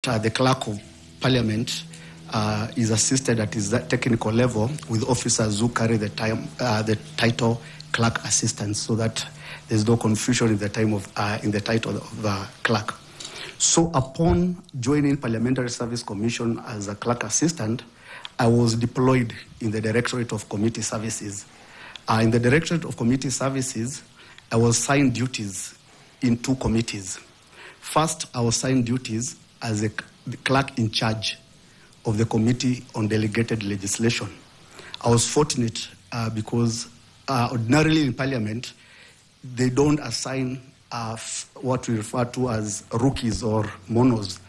The clerk of parliament is assisted at his technical level with officers who carry the title clerk assistant, so that there's no confusion in the title of clerk. So upon joining Parliamentary Service Commission as a clerk assistant, I was deployed in the Directorate of Committee Services. In the Directorate of Committee Services, I was assigned duties in two committees. First, I was assigned duties as the clerk in charge of the Committee on Delegated Legislation. I was fortunate because ordinarily in Parliament, they don't assign what we refer to as rookies or monos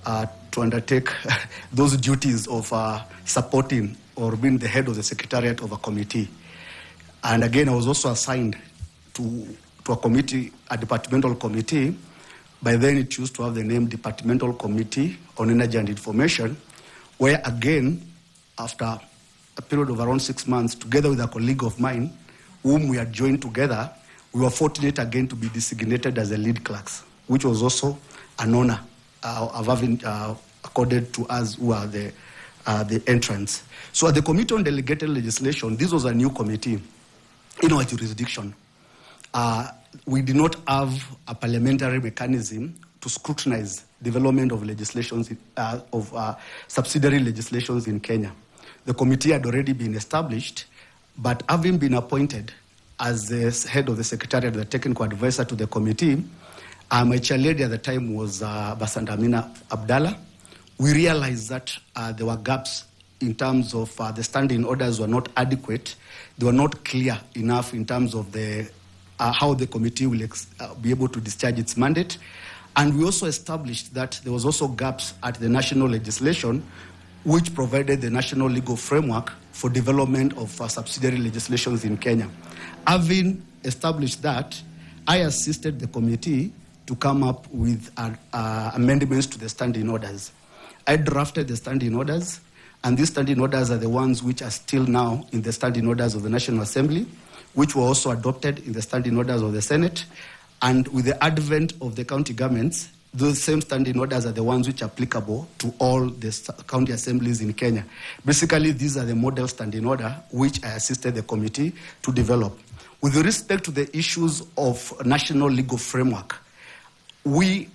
to undertake those duties of supporting or being the head of the secretariat of a committee. And again, I was also assigned to a committee, a departmental committee. By then, it used to have the name Departmental Committee on Energy and Information, where again, after a period of around 6 months, together with a colleague of mine, whom we had joined together, we were fortunate again to be designated as the lead clerks, which was also an honor of having accorded to us who are the entrants. So at the Committee on Delegated Legislation, this was a new committee in our jurisdiction. We did not have a parliamentary mechanism to scrutinize development of legislations, subsidiary legislations in Kenya. The committee had already been established, but having been appointed as the head of the secretariat, the technical advisor to the committee, my chair lady at the time was Basandamina Abdallah. We realized that there were gaps in terms of the standing orders were not adequate. They were not clear enough in terms of how the committee will be able to discharge its mandate. And we also established that there was also gaps at the national legislation, which provided the national legal framework for development of subsidiary legislations in Kenya. Having established that, I assisted the committee to come up with amendments to the standing orders. I drafted the standing orders, and these standing orders are the ones which are still now in the standing orders of the National Assembly, which were also adopted in the standing orders of the Senate. And with the advent of the county governments, those same standing orders are the ones which are applicable to all the county assemblies in Kenya. Basically, these are the model standing order which I assisted the committee to develop. With respect to the issues of national legal framework, we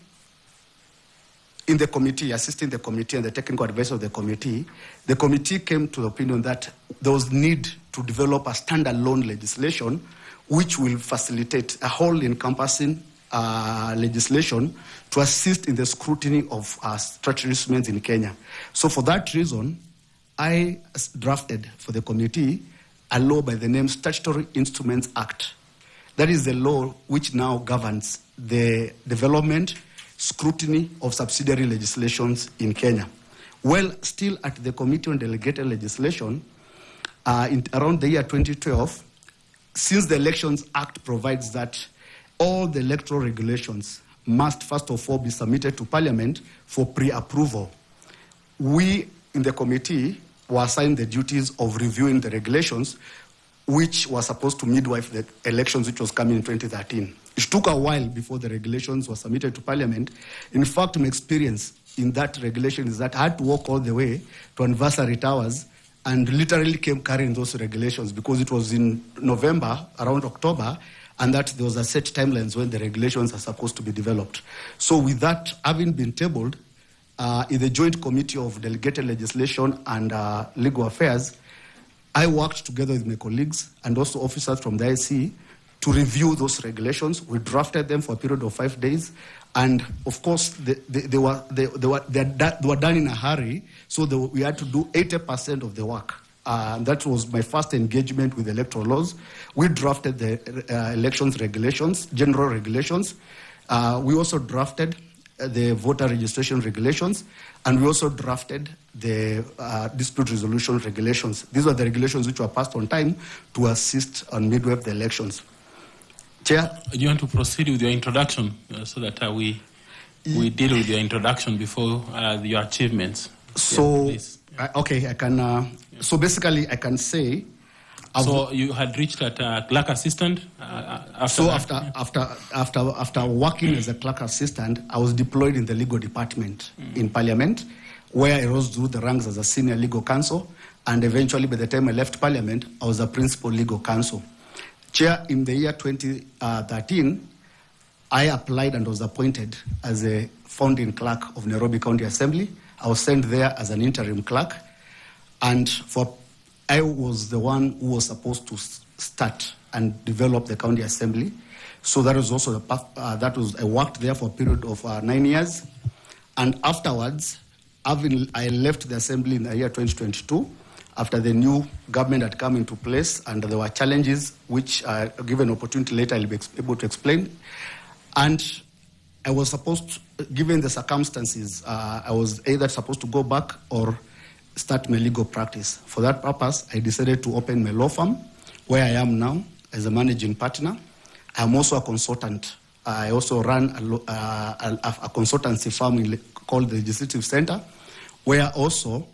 in the committee, assisting the committee and the technical advisor of the committee came to the opinion that there was need to develop a standalone legislation which will facilitate a whole encompassing legislation to assist in the scrutiny of statutory instruments in Kenya. So for that reason, I drafted for the committee a law by the name Statutory Instruments Act. That is the law which now governs the development, scrutiny of subsidiary legislations in Kenya. Well, still at the Committee on Delegated Legislation, around the year 2012, since the Elections Act provides that all the electoral regulations must first of all be submitted to Parliament for pre-approval, we in the committee were assigned the duties of reviewing the regulations which were supposed to midwife the elections which was coming in 2013. It took a while before the regulations were submitted to Parliament. In fact, my experience in that regulation is that I had to walk all the way to Anniversary Towers and literally came carrying those regulations because it was in November, around October, and that there was a set timelines when the regulations are supposed to be developed. So with that having been tabled, in the Joint Committee of Delegated Legislation and Legal Affairs, I worked together with my colleagues and also officers from the IC to review those regulations. We drafted them for a period of 5 days. And of course, they were done in a hurry, so we had to do 80% of the work. That was my first engagement with electoral laws. We drafted the elections regulations, general regulations. We also drafted the voter registration regulations, and we also drafted the dispute resolution regulations. These were the regulations which were passed on time to assist on midwife the elections. Chair? Do you want to proceed with your introduction so that we deal with your introduction before your achievements? So, yeah, okay, I can. So basically, I can say So you had reached at clerk assistant after after working as a clerk assistant, I was deployed in the legal department in Parliament, where I rose through the ranks as a senior legal counsel, and eventually by the time I left Parliament, I was a principal legal counsel. Chair, in the year 2013, I applied and was appointed as a founding clerk of Nairobi County Assembly. I was sent there as an interim clerk, and I was the one who was supposed to start and develop the county assembly. So that was also the path. I worked there for a period of 9 years, and afterwards, I left the assembly in the year 2022 after the new government had come into place, and there were challenges which, given opportunity later, I'll be able to explain. And I was supposed to, given the circumstances, I was either supposed to go back or start my legal practice. For that purpose, I decided to open my law firm, where I am now as a managing partner. I'm also a consultant. I also run a consultancy firm called the Legislative Center, where also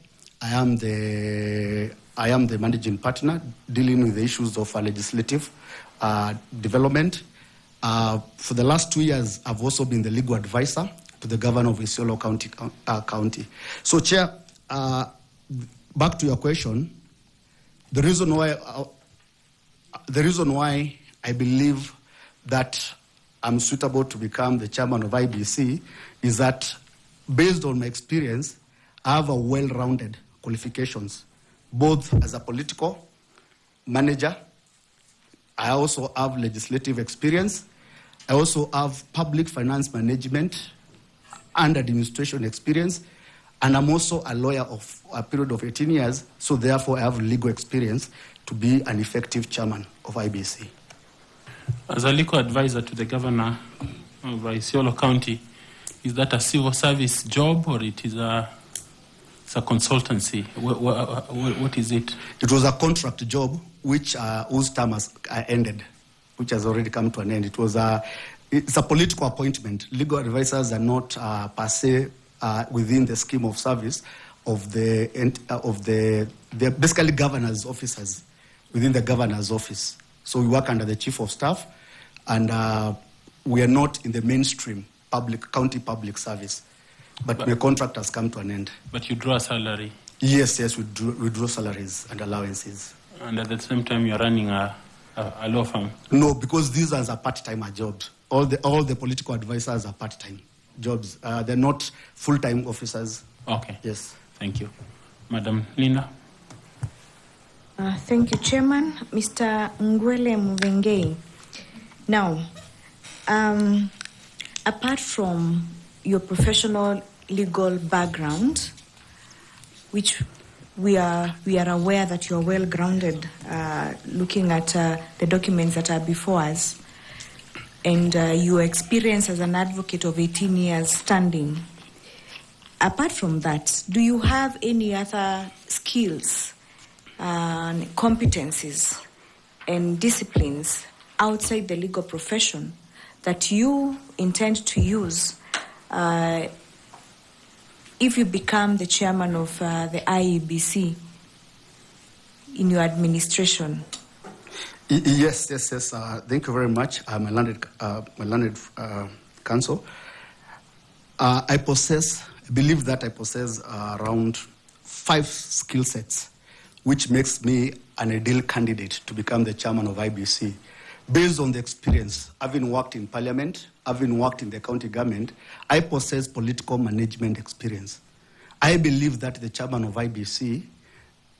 I am the managing partner dealing with the issues of legislative development. For the last 2 years, I've also been the legal advisor to the governor of Isiolo County. So, Chair, back to your question, the reason why I believe that I'm suitable to become the chairman of IEBC is that, based on my experience, I have a well-rounded qualifications, both as a political manager. I also have legislative experience. I also have public finance management and administration experience. And I'm also a lawyer of a period of 18 years, so therefore I have legal experience to be an effective chairman of IEBC. As a legal advisor to the governor of Isiolo County, is that a civil service job or it's a consultancy? What is it? It was a contract job whose term has ended, which has already come to an end. It's a political appointment. Legal advisors are not per se within the scheme of service of the basically governor's officers within the governor's office. So we work under the chief of staff, and we are not in the mainstream county public service. But my contract has come to an end. But you draw a salary? Yes, we draw salaries and allowances. And at the same time, you're running a law firm? No, because these are part-time jobs. All the political advisors are part-time jobs. They're not full-time officers. Okay. Yes. Thank you. Madam Linda? Thank you, Chairman. Mr. Ngwele Muvengei. Now, apart from your professional legal background, which we are aware that you are well grounded, looking at the documents that are before us, and your experience as an advocate of 18 years standing. Apart from that, do you have any other skills, competencies, and disciplines outside the legal profession that you intend to use if you become the chairman of the IEBC in your administration? Yes. Thank you very much, my learned counsel. I believe that I possess around 5 skill sets, which makes me an ideal candidate to become the chairman of IEBC. Based on the experience, having worked in Parliament, having worked in the county government, I possess political management experience. I believe that the chairman of IEBC,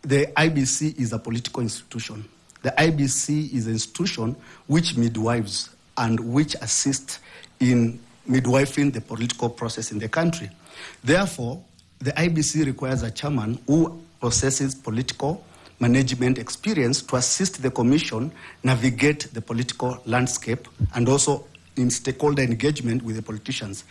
the IEBC is a political institution. The IEBC is an institution which midwives and which assists in midwifing the political process in the country. Therefore, the IEBC requires a chairman who possesses political management experience to assist the commission navigate the political landscape and also in stakeholder engagement with the politicians.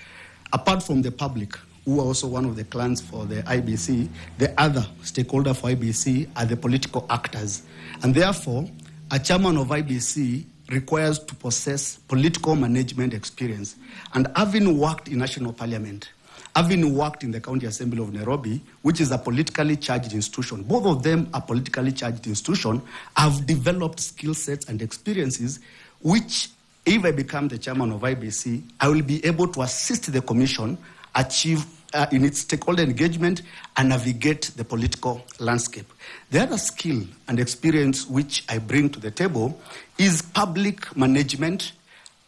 Apart from the public, who are also one of the clans for the IEBC, the other stakeholder for IEBC are the political actors. And therefore, a chairman of IEBC requires to possess political management experience. And having worked in national parliament, having worked in the County Assembly of Nairobi, which is a politically charged institution, both of them are politically charged institutions, have developed skill sets and experiences which, if I become the chairman of IEBC, I will be able to assist the commission achieve in its stakeholder engagement and navigate the political landscape. The other skill and experience which I bring to the table is public management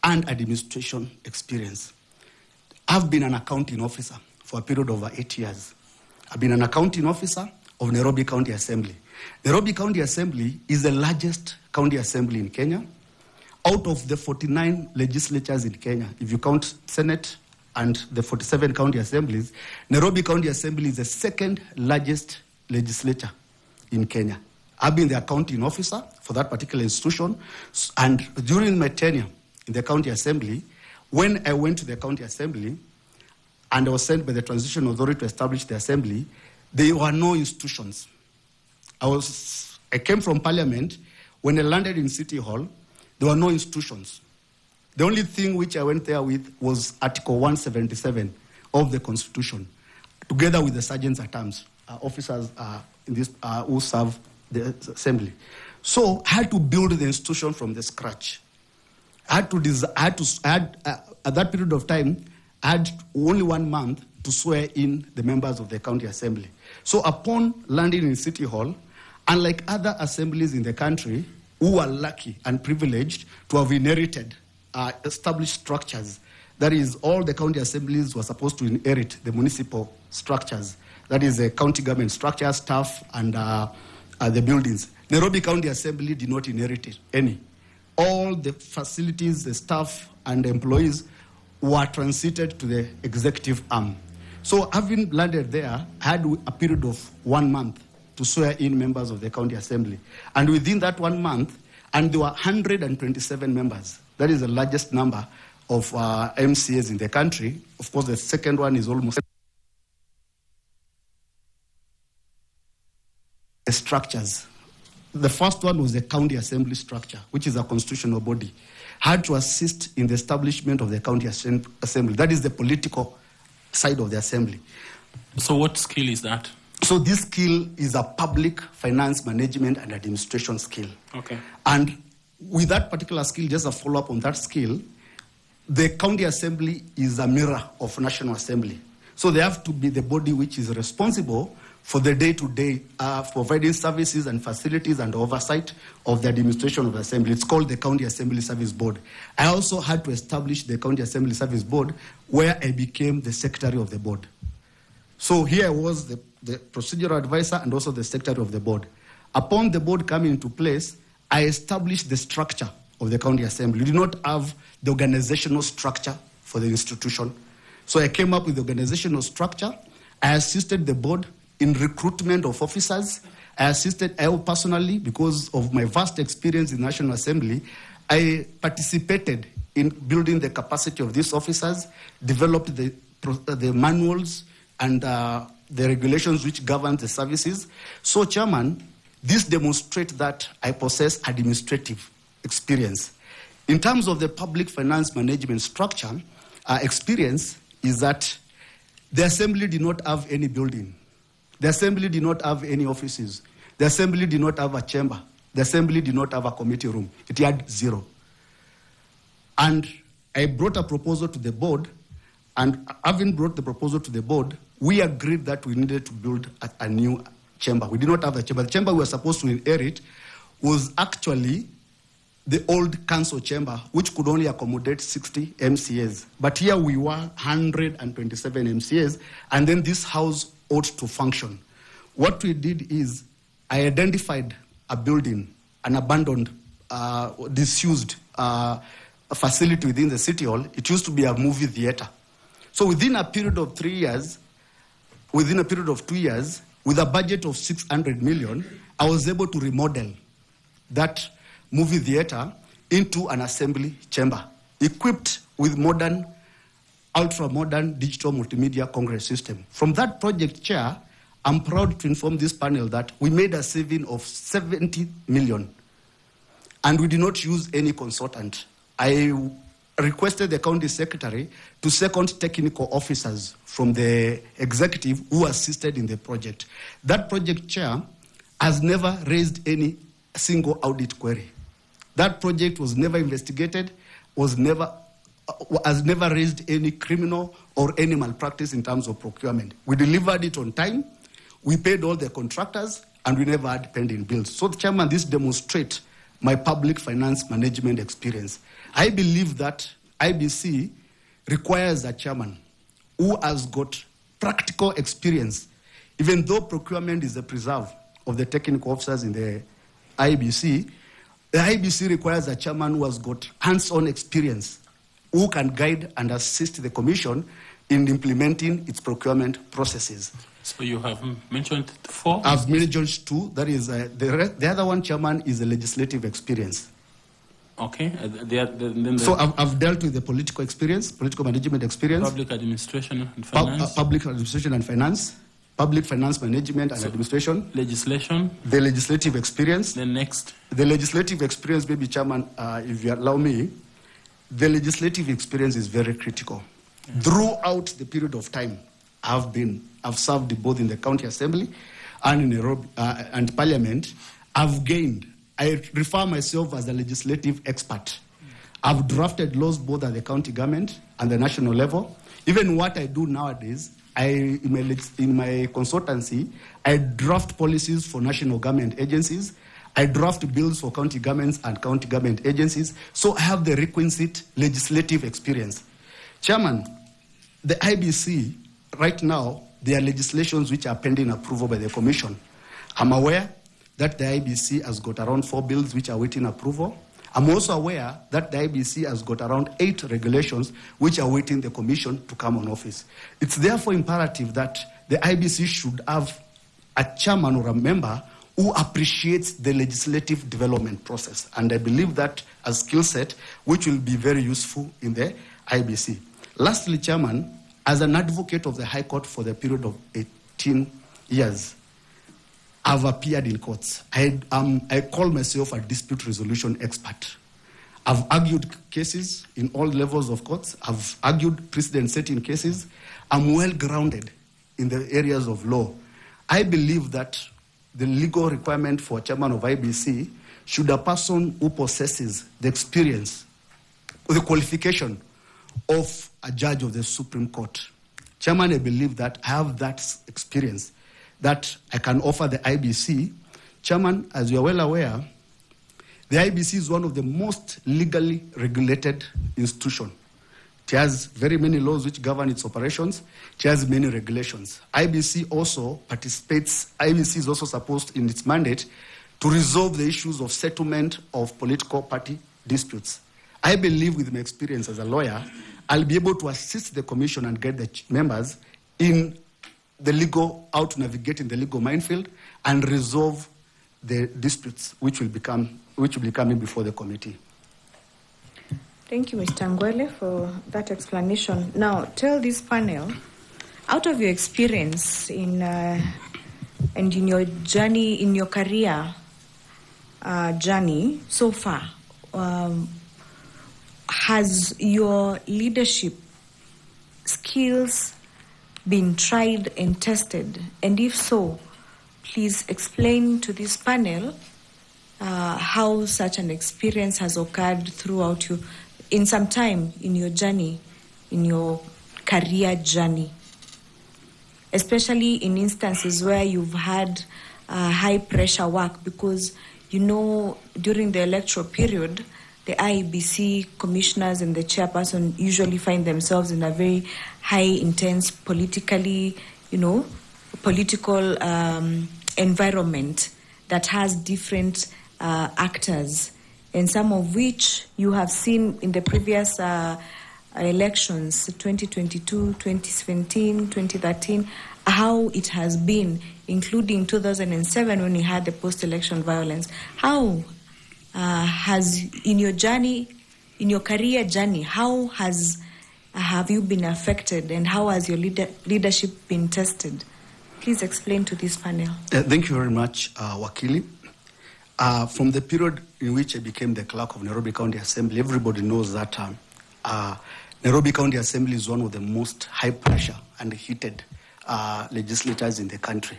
and administration experience. I've been an accounting officer for a period of over 8 years. I've been an accounting officer of Nairobi County Assembly. Nairobi County Assembly is the largest county assembly in Kenya. Out of the 49 legislatures in Kenya, if you count Senate and the 47 county assemblies, Nairobi County Assembly is the second largest legislature in Kenya. I've been the accounting officer for that particular institution, and during my tenure in the county assembly, when I went to the county assembly and I was sent by the transition authority to establish the assembly, there were no institutions. I came from parliament. When I landed in City Hall, there were no institutions. The only thing which I went there with was Article 177 of the Constitution, together with the sergeants at arms, officers who serve the assembly. So I had to build the institution from the scratch. At that period of time, I had only 1 month to swear in the members of the county assembly. So upon landing in City Hall, unlike other assemblies in the country who are lucky and privileged to have inherited established structures, that is, all the county assemblies were supposed to inherit the municipal structures, that is, the county government structure, staff, and the buildings. Nairobi County Assembly did not inherit any. All the facilities, the staff, and the employees were transited to the executive arm. So having landed there, I had a period of 1 month to swear in members of the county assembly. And within that 1 month, and there were 127 members. That is the largest number of MCAs in the country. Of course, the second one is almost the structures. The first one was the county assembly structure, which is a constitutional body. Had to assist in the establishment of the county assembly. That is the political side of the assembly. So what skill is that? So this skill is a public finance management and administration skill. Okay. And with that particular skill, just a follow-up on that skill, the county assembly is a mirror of National Assembly. So they have to be the body which is responsible for the day-to-day providing services and facilities and oversight of the administration of the assembly. It's called the County Assembly Service Board. I also had to establish the County Assembly Service Board, where I became the secretary of the board. So here I was the procedural advisor and also the secretary of the board. Upon the board coming into place, I established the structure of the county assembly. We did not have the organizational structure for the institution. So I came up with the organizational structure. I assisted the board in recruitment of officers. I personally, because of my vast experience in National Assembly, I participated in building the capacity of these officers, developed the manuals and the regulations which govern the services. So, Chairman, this demonstrates that I possess administrative experience. In terms of the public finance management structure, experience is that the assembly did not have any building. The assembly did not have any offices. The assembly did not have a chamber. The assembly did not have a committee room. It had zero. And I brought a proposal to the board, and having brought the proposal to the board, we agreed that we needed to build a new chamber. We did not have a chamber. The chamber we were supposed to inherit was actually the old council chamber, which could only accommodate 60 MCAs. But here we were 127 MCAs, and then this house ought to function. What we did is I identified a building, an abandoned, disused facility within the City Hall. It used to be a movie theater. So within a period of 3 years, within a period of 2 years, with a budget of 600 million, I was able to remodel that movie theater into an assembly chamber, equipped with modern, ultra-modern digital multimedia congress system. From that project, Chair, I'm proud to inform this panel that we made a saving of 70 million, and we did not use any consultant. I requested the county secretary to second technical officers from the executive who assisted in the project. That project chair has never raised any single audit query. That project was never investigated, has never raised any criminal or any malpractice in terms of procurement. We delivered it on time, we paid all the contractors, and we never had pending bills. So, Chairman, this demonstrates my public finance management experience. I believe that IBC requires a chairman who has got practical experience, even though procurement is the preserve of the technical officers in the IBC. The IBC requires a chairman who has got hands-on experience, who can guide and assist the commission in implementing its procurement processes. So you have mentioned 4? I've mentioned 2. That is, the other one, Chairman, is the legislative experience. Okay. So I've dealt with the political experience, political management experience. Public administration and finance. Public administration and finance. Public finance management and administration. Legislation. The legislative experience. The next. The legislative experience, maybe, Chairman, if you allow me, the legislative experience is very critical. Yeah. Throughout the period of time, I've served both in the county assembly and in Nairobi and parliament. I refer myself as a legislative expert. I've drafted laws both at the county government and the national level. Even what I do nowadays, in my consultancy, I draft policies for national government agencies. I draft bills for county governments and county government agencies. So I have the requisite legislative experience. Chairman, the IBC, right now, there are legislations which are pending approval by the Commission. I'm aware that the IBC has got around 4 bills which are waiting approval. I'm also aware that the IBC has got around 8 regulations which are waiting the Commission to come on office. It's therefore imperative that the IBC should have a chairman or a member who appreciates the legislative development process. And I believe that a skill set which will be very useful in the IBC. Lastly, Chairman, as an advocate of the High Court for the period of 18 years, I've appeared in courts. I call myself a dispute resolution expert. I've argued cases in all levels of courts. I've argued precedent-setting cases. I'm well-grounded in the areas of law. I believe that the legal requirement for a chairman of IBC should a person who possesses the experience, the qualification of a judge of the Supreme Court. Chairman, I believe that I have that experience that I can offer the IBC. Chairman, as you are well aware, the IBC is one of the most legally regulated institutions. It has very many laws which govern its operations. It has many regulations. IBC also participates. IBC is also supposed in its mandate to resolve the issues of settlement of political party disputes. I believe with my experience as a lawyer, I'll be able to assist the Commission and guide the members in the legal, how to navigate in the legal minefield and resolve the disputes which will be coming before the committee. Thank you, Mr. Ngwele, for that explanation. Now, tell this panel, out of your experience and in your journey, in your career journey so far, has your leadership skills been tried and tested? And if so, please explain to this panel how such an experience has occurred throughout you in some time in your journey, in your career journey, especially in instances where you've had high pressure work, because you know during the electoral period, the IEBC commissioners and the chairperson usually find themselves in a very high, intense, political environment that has different actors, and some of which you have seen in the previous elections, 2022, 2017, 2013, how it has been, including 2007 when we had the post-election violence. How has, in your journey, in your career journey, how have you been affected, and how has your leadership been tested? Please explain to this panel. Thank you very much, Wakili. From the period in which I became the clerk of Nairobi County Assembly, everybody knows that Nairobi County Assembly is one of the most high pressure and heated legislatures in the country.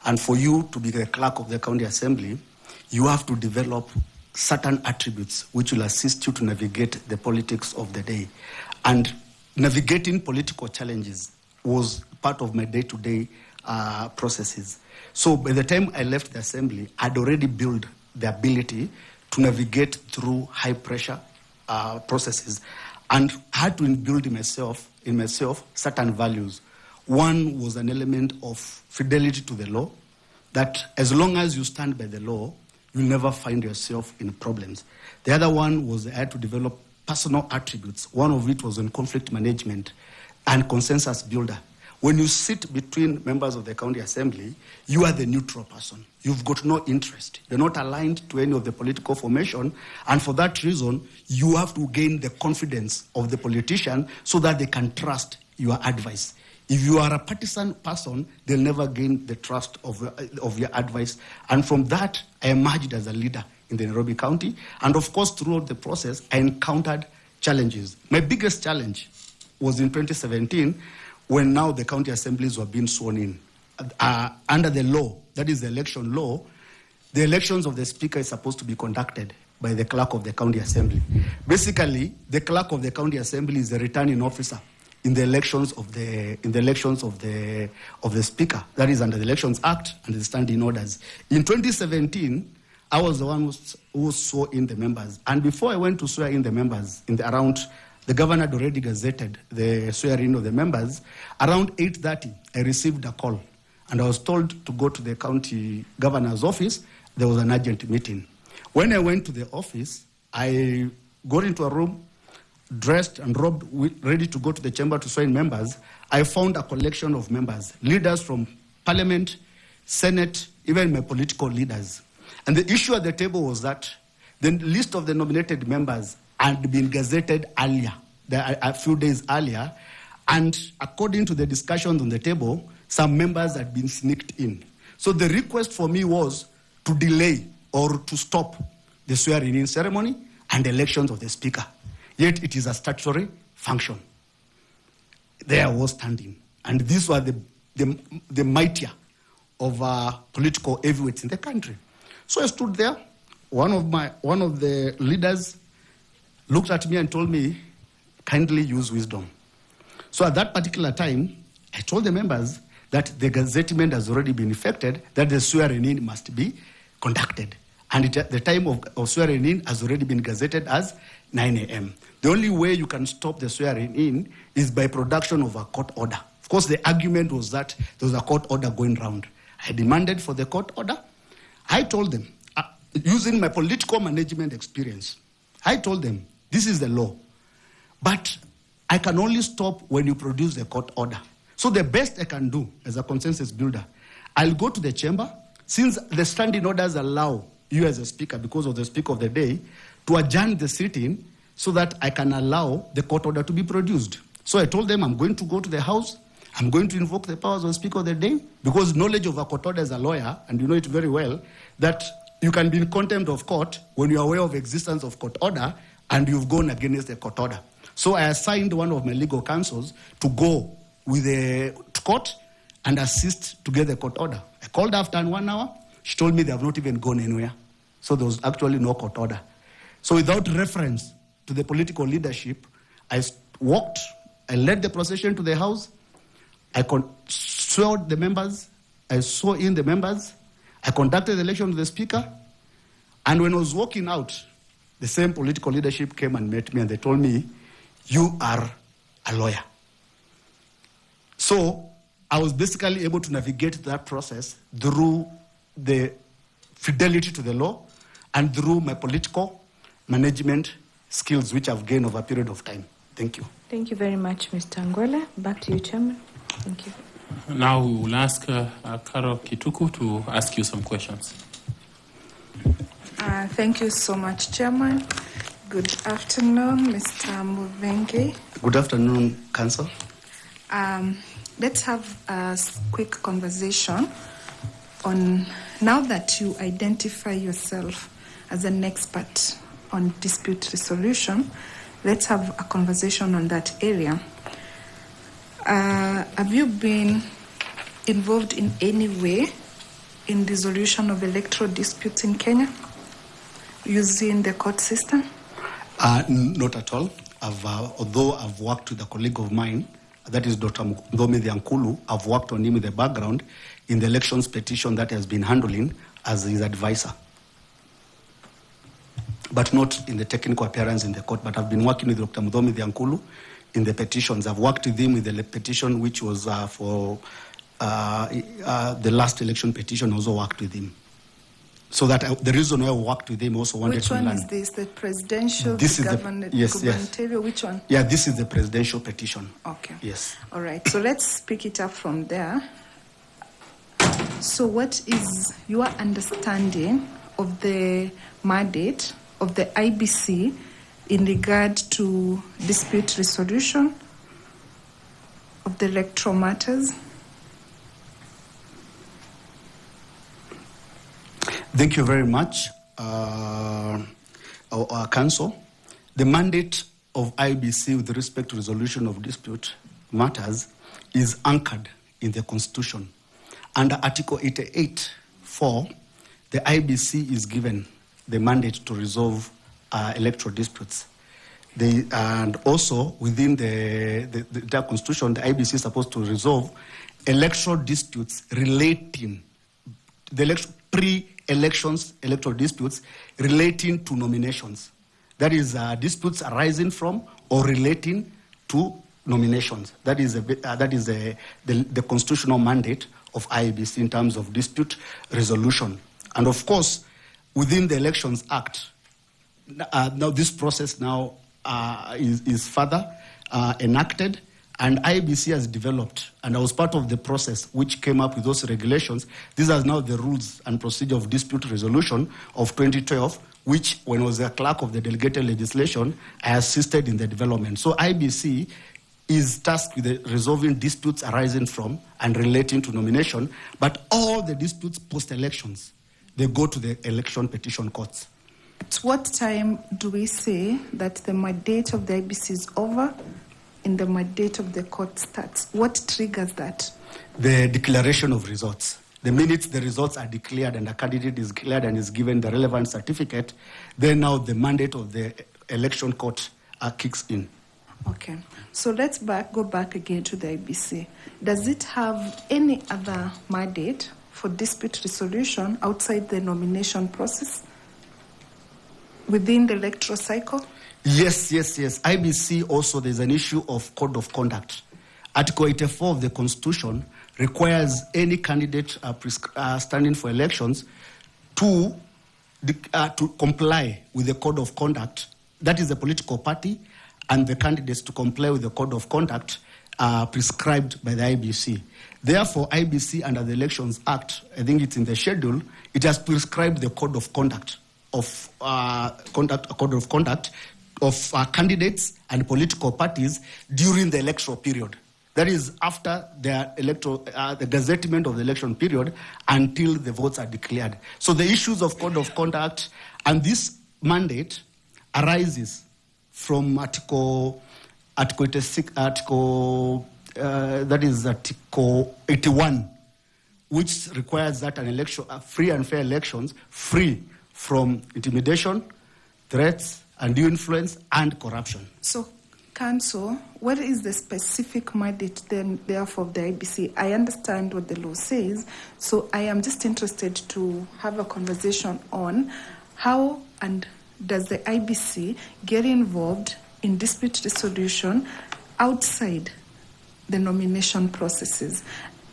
And for you to be the clerk of the county assembly, you have to develop certain attributes which will assist you to navigate the politics of the day. And navigating political challenges was part of my day-to-day processes. So by the time I left the assembly, I'd already built the ability to navigate through high-pressure processes, and had to build in myself certain values. One was an element of fidelity to the law, that as long as you stand by the law, you'll never find yourself in problems. The other one was I had to develop personal attributes. One of it was on conflict management and consensus builder. When you sit between members of the county assembly, you are the neutral person. You've got no interest. You're not aligned to any of the political formation, and for that reason, you have to gain the confidence of the politician so that they can trust your advice. If you are a partisan person, they'll never gain the trust of your advice. And from that, I emerged as a leader in the Nairobi County. And of course, throughout the process, I encountered challenges. My biggest challenge was in 2017, when now the county assemblies were being sworn in. Under the law, that is the election law, the elections of the speaker is supposed to be conducted by the clerk of the county assembly. Basically, the clerk of the county assembly is the returning officer in the elections of the speaker. That is under the Elections Act and the standing orders. In 2017, I was the one who swore in the members. And before I went to swear in the members, the governor had already gazetted the swearing of the members. Around 8:30, I received a call, and I was told to go to the county governor's office. There was an urgent meeting. When I went to the office, I got into a room, dressed and robed, ready to go to the chamber to swear in members. I found a collection of members, leaders from parliament, senate, even my political leaders. And the issue at the table was that the list of the nominated members had been gazetted earlier, a few days earlier, and according to the discussions on the table, some members had been sneaked in. So the request for me was to delay or to stop the swearing-in ceremony and elections of the speaker. Yet it is a statutory function. There I was standing, and these were the mightier of political heavyweights in the country. So I stood there. One of the leaders looked at me and told me, kindly use wisdom. So at that particular time, I told the members that the gazettement has already been effected, that the swearing-in must be conducted. And the time of swearing-in has already been gazetted as 9 a.m. The only way you can stop the swearing-in is by production of a court order. Of course, the argument was that there was a court order going round. I demanded for the court order. I told them, using my political management experience, I told them, this is the law, but I can only stop when you produce the court order. So the best I can do as a consensus builder, I'll go to the chamber, since the standing orders allow you as a speaker, because of the speaker of the day, to adjourn the sitting so that I can allow the court order to be produced. So I told them I'm going to go to the house, I'm going to invoke the powers of the speaker of the day, because knowledge of a court order as a lawyer, and you know it very well, that you can be in contempt of court when you're aware of existence of court order and you've gone against the court order. So I assigned one of my legal counsels to go with the court and assist to get the court order. I called after 1 hour. She told me they have not even gone anywhere. So there was actually no court order. So without reference to the political leadership, I walked, I led the procession to the house, I swore the members, I swore in the members, I conducted the election of the speaker, and when I was walking out, the same political leadership came and met me and they told me, you are a lawyer. So I was basically able to navigate that process through the fidelity to the law and through my political management skills, which I've gained over a period of time. Thank you. Thank you very much, Mr. Ngwele. Back to you, Chairman. Thank you. Now we will ask Carol Kituku to ask you some questions. Thank you so much, Chairman. Good afternoon, Mr. Muvenge. Good afternoon, Council. Let's have a quick conversation on, now that you identify yourself as an expert on dispute resolution, let's have a conversation on that area. Have you been involved in any way in resolution of electoral disputes in Kenya using the court system? Not at all. Although I've worked with a colleague of mine, that is Dr. Ngwele IEBC, I've worked on him in the background in the elections petition that has been handling as his advisor. But not in the technical appearance in the court, but I've been working with Dr. Ngwele IEBC in the petitions. I've worked with him with the petition which was for the last election petition. I also worked with him. So that the reason why I worked with him also wanted to learn. Which one is this? The presidential, this gubernatorial? Which one? Yeah, this is the presidential petition. Okay. Yes. All right. So let's pick it up from there. So what is your understanding of the mandate of the IEBC in regard to dispute resolution of the electoral matters? Thank you very much, our council. The mandate of IEBC with respect to resolution of dispute matters is anchored in the Constitution. Under Article 88(4), the IEBC is given the mandate to resolve electoral disputes. And also within the Constitution, the IEBC is supposed to resolve electoral disputes relating the pre-elections electoral disputes relating to nominations. That is disputes arising from or relating to nominations. That is the constitutional mandate of IEBC in terms of dispute resolution. And of course, within the Elections Act, now this process now is further enacted, and IEBC has developed, and I was part of the process which came up with those regulations. These are now the rules and procedure of dispute resolution of 2012, which, when I was a clerk of the delegated legislation, I assisted in the development. So IEBC is tasked with resolving disputes arising from and relating to nomination, but all the disputes post-elections, they go to the election petition courts. At what time do we say that the mandate of the IEBC is over and the mandate of the court starts? What triggers that? The declaration of results. The minute the results are declared and the candidate is declared and is given the relevant certificate, then now the mandate of the election court kicks in. Okay. So let's go back again to the IEBC. Does it have any other mandate for dispute resolution outside the nomination process within the electoral cycle? Yes. IEBC also, there's an issue of code of conduct. Article 84 of the Constitution requires any candidate standing for elections to comply with the code of conduct. That is the political party and the candidates to comply with the code of conduct prescribed by the IEBC. Therefore, IEBC under the Elections Act, I think it's in the schedule, it has prescribed the code of conduct of candidates and political parties during the electoral period. That is after the gazettement of the election period until the votes are declared. So the issues of code of conduct and this mandate arises from Article 81, which requires that an election, free and fair elections, free from intimidation, threats, undue influence, and corruption. So, Council, what is the specific mandate then, therefore, of the IEBC? I understand what the law says, so I am just interested to have a conversation on how and does the IEBC get involved in dispute resolution outside the nomination processes.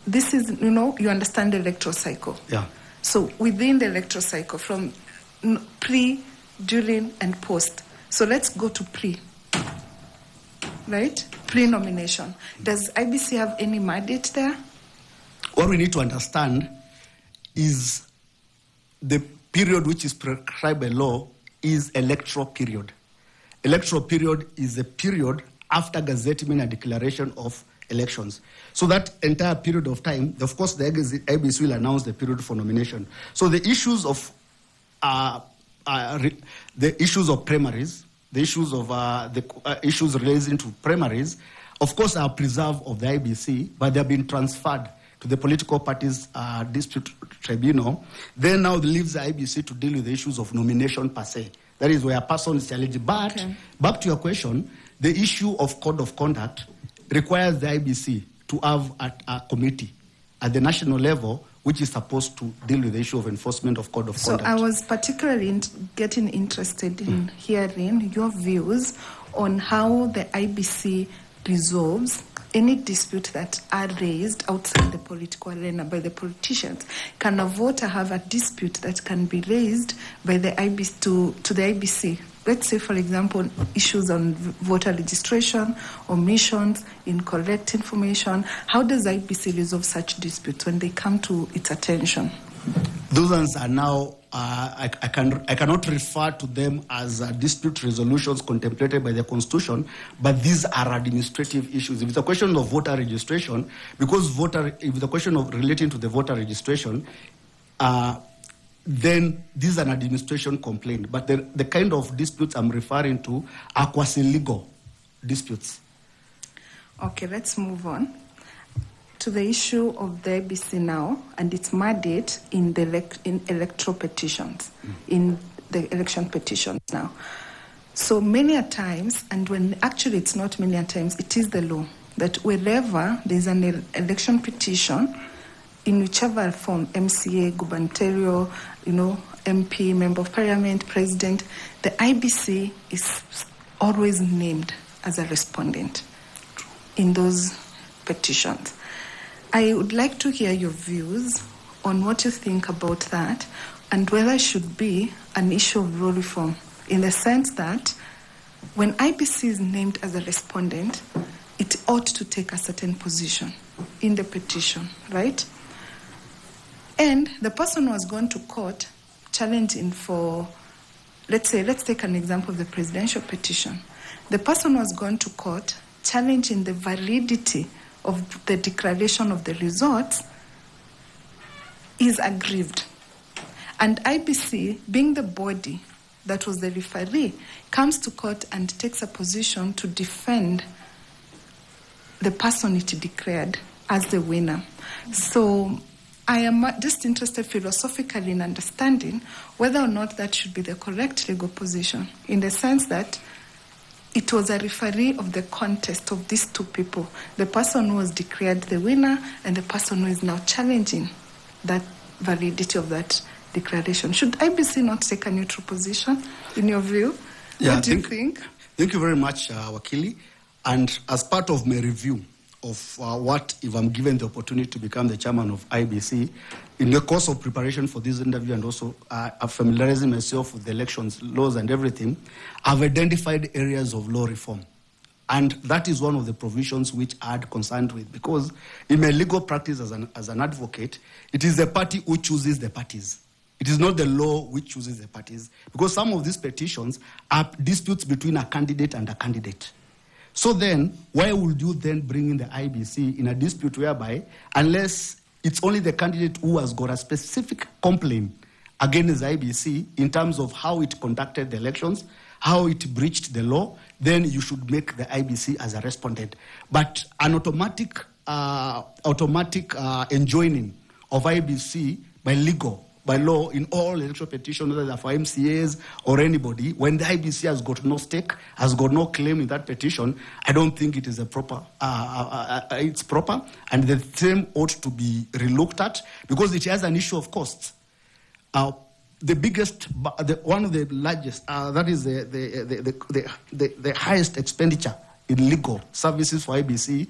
This is, you understand the electoral cycle. Yeah. So within the electoral cycle, from pre, during, and post. So let's go to pre. Right? Pre-nomination. Does IEBC have any mandate there? What we need to understand is the period which is prescribed by law is electoral period. Electoral period is a period after gazettement and declaration of elections. So that entire period of time, of course, the IEBC will announce the period for nomination. So the issues of primaries, the issues of issues relating to primaries, of course, are preserved of the IEBC, but they have been transferred to the political parties dispute tribunal. Then now leaves the IEBC to deal with the issues of nomination per se. That is where a person is challenged. But back to your question, the issue of code of conduct requires the IEBC to have a committee at the national level which is supposed to deal with the issue of enforcement of code of conduct. So I was particularly getting interested in hearing your views on how the IEBC resolves any dispute that are raised outside the political arena by the politicians. Can a voter have a dispute that can be raised by the IEBC to the IEBC? Let's say, for example, issues on voter registration, omissions, incorrect information. How does IEBC resolve such disputes when they come to its attention? Those ones are now, I cannot refer to them as dispute resolutions contemplated by the Constitution, but these are administrative issues. If it's a question of voter registration, because if it's a question of relating to the voter registration, then this is an administration complaint. But the kind of disputes I'm referring to are quasi-legal disputes. Okay, let's move on to the issue of the IEBC now and its mandate in the electoral petitions, in the election petitions now. So many a times, and when actually it's not many a times, it is the law that wherever there's an election petition, in whichever form, MCA, gubernatorial, MP, member of parliament, president, the IEBC is always named as a respondent in those petitions. I would like to hear your views on what you think about that and whether it should be an issue of law reform, in the sense that when IEBC is named as a respondent, it ought to take a certain position in the petition, right? And the person who has gone to court challenging for, let's take an example of the presidential petition. The person who has gone to court challenging the validity of the declaration of the results is aggrieved. And IEBC, being the body that was the referee, comes to court and takes a position to defend the person it declared as the winner. So I am just interested philosophically in understanding whether or not that should be the correct legal position, in the sense that it was a referee of the contest of these two people, the person who was declared the winner and the person who is now challenging that validity of that declaration. Should IEBC not take a neutral position, in your view? What do you think? Thank you very much, Wakili. And as part of my review of what, if I'm given the opportunity to become the chairman of IEBC, in the course of preparation for this interview and also familiarizing myself with the elections laws and everything, I've identified areas of law reform. And that is one of the provisions which I had concerned with, because in my legal practice as an advocate, it is the party who chooses the parties. It is not the law which chooses the parties, because some of these petitions are disputes between a candidate and a candidate. So then, why would you then bring in the IEBC in a dispute whereby, unless it's only the candidate who has got a specific complaint against the IEBC in terms of how it conducted the elections, how it breached the law, then you should make the IEBC as a respondent. But an automatic enjoining of IEBC by law in all electoral petitions, whether they're for MCAs or anybody, when the IEBC has got no stake, has got no claim in that petition, I don't think it is it's proper, and the same ought to be relooked at, because it has an issue of costs. The biggest, one of the largest, that is the highest expenditure in legal services for IEBC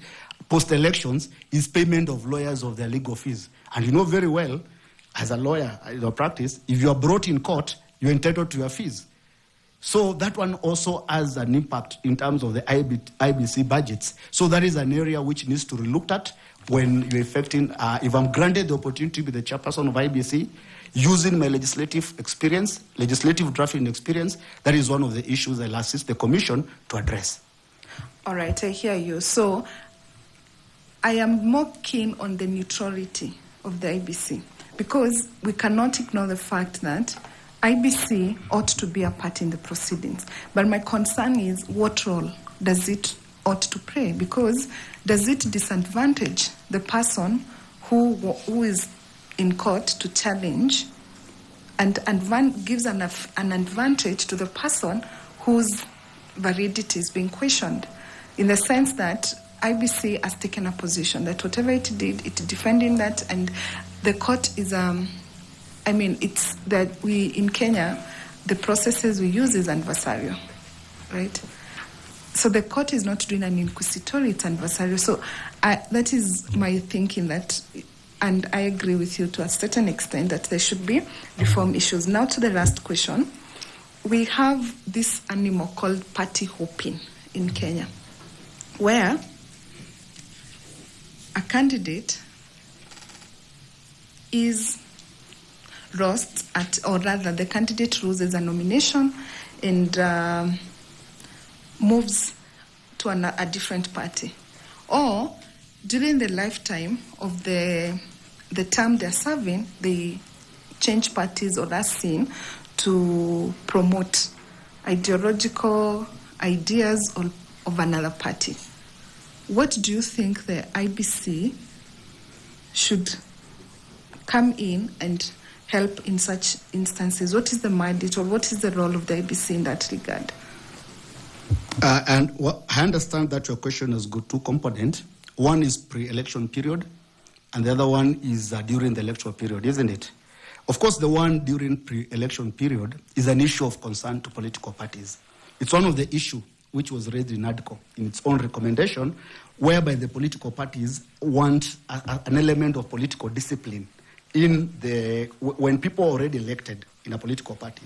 post-elections is payment of lawyers of their legal fees. And you know very well, as a lawyer in your practice, if you are brought in court, you're entitled to your fees. So that one also has an impact in terms of the IEBC budgets. So that is an area which needs to be looked at when you're effecting, if I'm granted the opportunity to be the chairperson of IEBC, using my legislative experience, legislative drafting experience, that is one of the issues I'll assist the Commission to address. All right, I hear you. So I am more keen on the neutrality of the IEBC, because we cannot ignore the fact that IEBC ought to be a part in the proceedings. But my concern is, what role does it ought to play? Because does it disadvantage the person who is in court to challenge, and gives an advantage to the person whose validity is being questioned, in the sense that IEBC has taken a position that whatever it did, it's defending that, and the court is, it's that we, in Kenya, the processes we use is adversarial, right? So the court is not doing an inquisitory, it's adversarial. So that is my thinking, that, and I agree with you to a certain extent, that there should be reform issues. Now to the last question. We have this animal called party hopping in Kenya, where a candidate is lost at, or rather the candidate loses a nomination and moves to a different party. Or during the lifetime of the term they're serving, they change parties or are seen to promote ideological ideas of another party. What do you think the IEBC should come in and help in such instances? What is the mandate, or what is the role of the IEBC in that regard? I understand that your question has got two components. One is pre-election period, and the other one is during the electoral period, isn't it? Of course, the one during pre-election period is an issue of concern to political parties. It's one of the issues which was raised in ADCO in its own recommendation, whereby the political parties want an element of political discipline when people are already elected in a political party.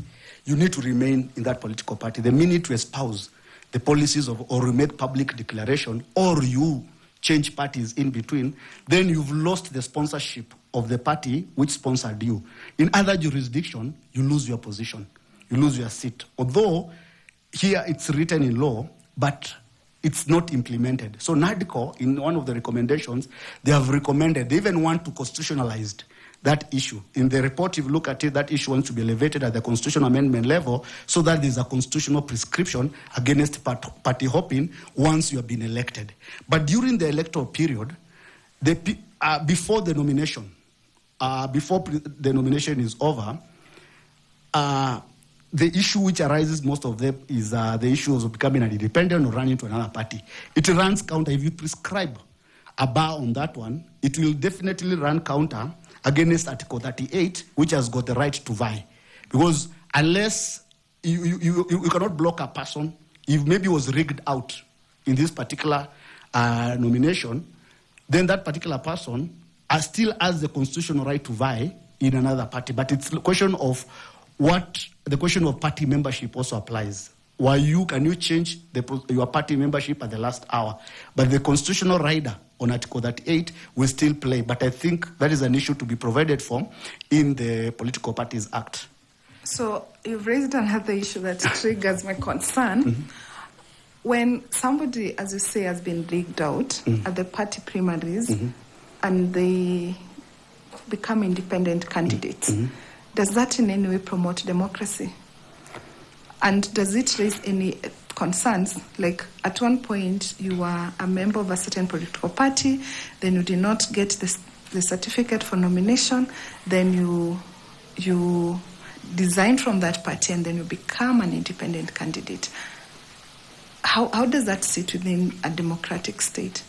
You need to remain in that political party. The minute you espouse the policies or you make public declaration, or you change parties in between, then you've lost the sponsorship of the party which sponsored you. In other jurisdictions, you lose your position, you lose your seat. Although here it's written in law, but it's not implemented. So NADCO, in one of the recommendations, they have recommended, they even want to constitutionalize that issue. In the report, if you look at it, that issue wants to be elevated at the constitutional amendment level, so that there's a constitutional prescription against party hopping once you have been elected. But during the electoral period, before the nomination, before the nomination is over, the issue which arises most of them is the issue of becoming an independent or running to another party. It runs counter. If you prescribe a bar on that one, it will definitely run counter against Article 38, which has got the right to vie. Because unless you cannot block a person, if maybe was rigged out in this particular nomination, then that particular person still has the constitutional right to vie in another party. But it's the question of the question of party membership also applies. Can you change your party membership at the last hour? But the constitutional rider on Article 38 will still play. But I think that is an issue to be provided for in the Political Parties Act. So you've raised another issue that triggers my concern. Mm-hmm. When somebody, as you say, has been rigged out at the party primaries and they become independent candidates, does that in any way promote democracy? And does it raise any concerns? Like, at one point, you were a member of a certain political party, then you did not get the certificate for nomination, then you resign from that party, and then you become an independent candidate. How does that sit within a democratic state?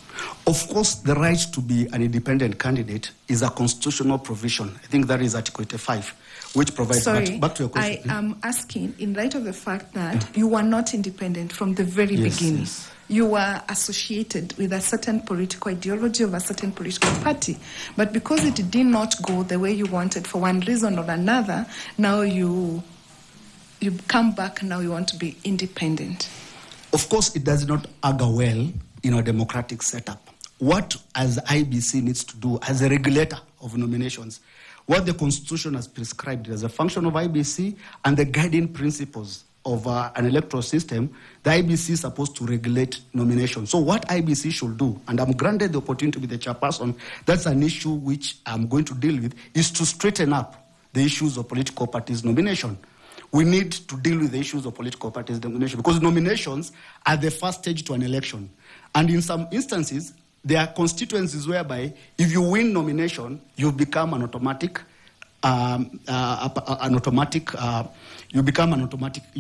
Of course, the right to be an independent candidate is a constitutional provision. I think that is Article 85. Which provides... Sorry, back to your question. I am asking, in light of the fact that you were not independent from the very beginning. Yes. You were associated with a certain political ideology of a certain political party. But because it did not go the way you wanted for one reason or another, now you come back, now you want to be independent. Of course, it does not augur well in a democratic setup. What as IEBC needs to do as a regulator of nominations, what the Constitution has prescribed as a function of IEBC and the guiding principles of an electoral system, the IEBC is supposed to regulate nominations. So what IEBC should do, and I'm granted the opportunity to be the chairperson, that's an issue which I'm going to deal with, is to straighten up the issues of political parties nomination. we need to deal with the issues of political parties nomination, because nominations are the first stage to an election. And in some instances, there are constituencies whereby if you win nomination, you become an automatic, you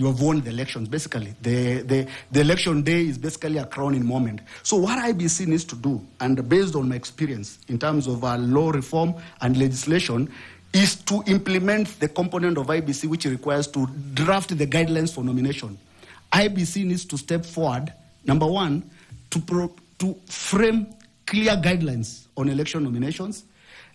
have won the elections, basically. The election day is basically a crowning moment. So what IEBC needs to do, and based on my experience in terms of law reform and legislation, is to implement the component of IEBC which requires to draft the guidelines for nomination. IEBC needs to step forward, number one, to frame clear guidelines on election nominations.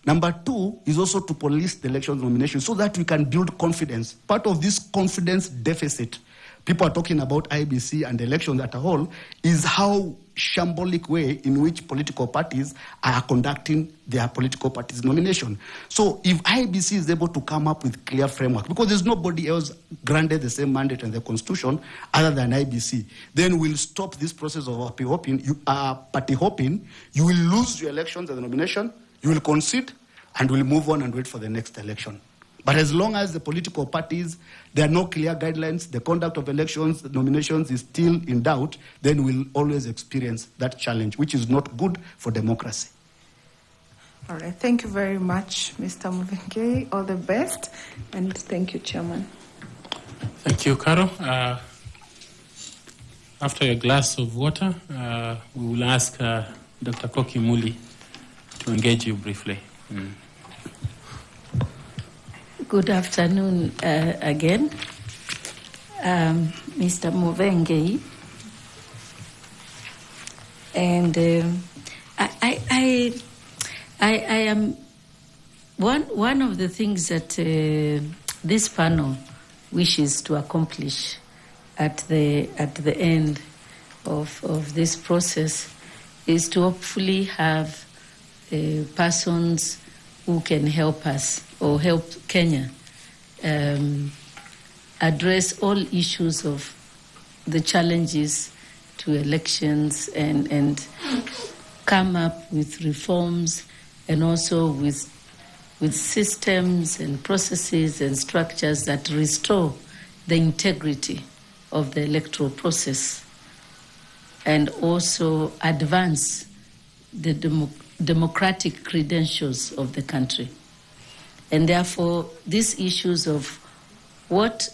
Number two is also to police the election nomination so that we can build confidence. Part of this confidence deficit, people are talking about IEBC and the elections as a whole, is how shambolic way in which political parties are conducting their political parties nomination. So if IEBC is able to come up with clear framework, because there's nobody else granted the same mandate in the Constitution other than IEBC, then we'll stop this process of party hopping. You will lose your elections and the nomination, you will concede, and we'll move on and wait for the next election. But as long as the political parties, there are no clear guidelines, the conduct of elections, the nominations is still in doubt, then we'll always experience that challenge, which is not good for democracy. All right. Thank you very much, Mr. Muvenge. All the best. And thank you, Chairman. Thank you, Caro. After a glass of water, we will ask Dr. Koki Muli to engage you briefly. Good afternoon again, Mr. Muvenge. And I am one of the things that this panel wishes to accomplish at the end of this process is to hopefully have persons who can help us or help Kenya address all issues of the challenges to elections and come up with reforms and also with systems and processes and structures that restore the integrity of the electoral process and also advance the democratic credentials of the country. And therefore, these issues of what,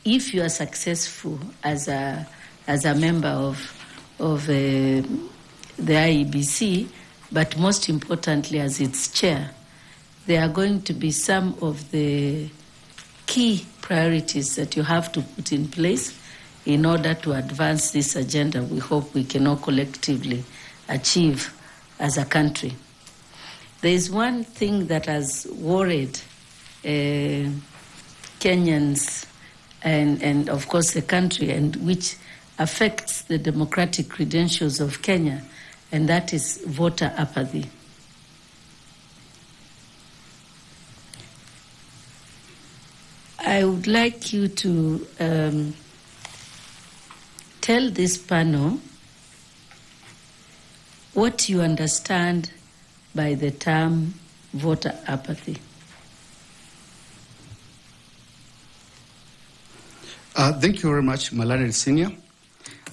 if you are successful as a member of the IEBC, but most importantly as its chair, there are going to be some of the key priorities that you have to put in place in order to advance this agenda we hope we can all collectively achieve as a country. There is one thing that has worried Kenyans and of course the country, and which affects the democratic credentials of Kenya, and that is voter apathy. I would like you to tell this panel what you understand by the term voter apathy. Thank you very much, Malari Senior.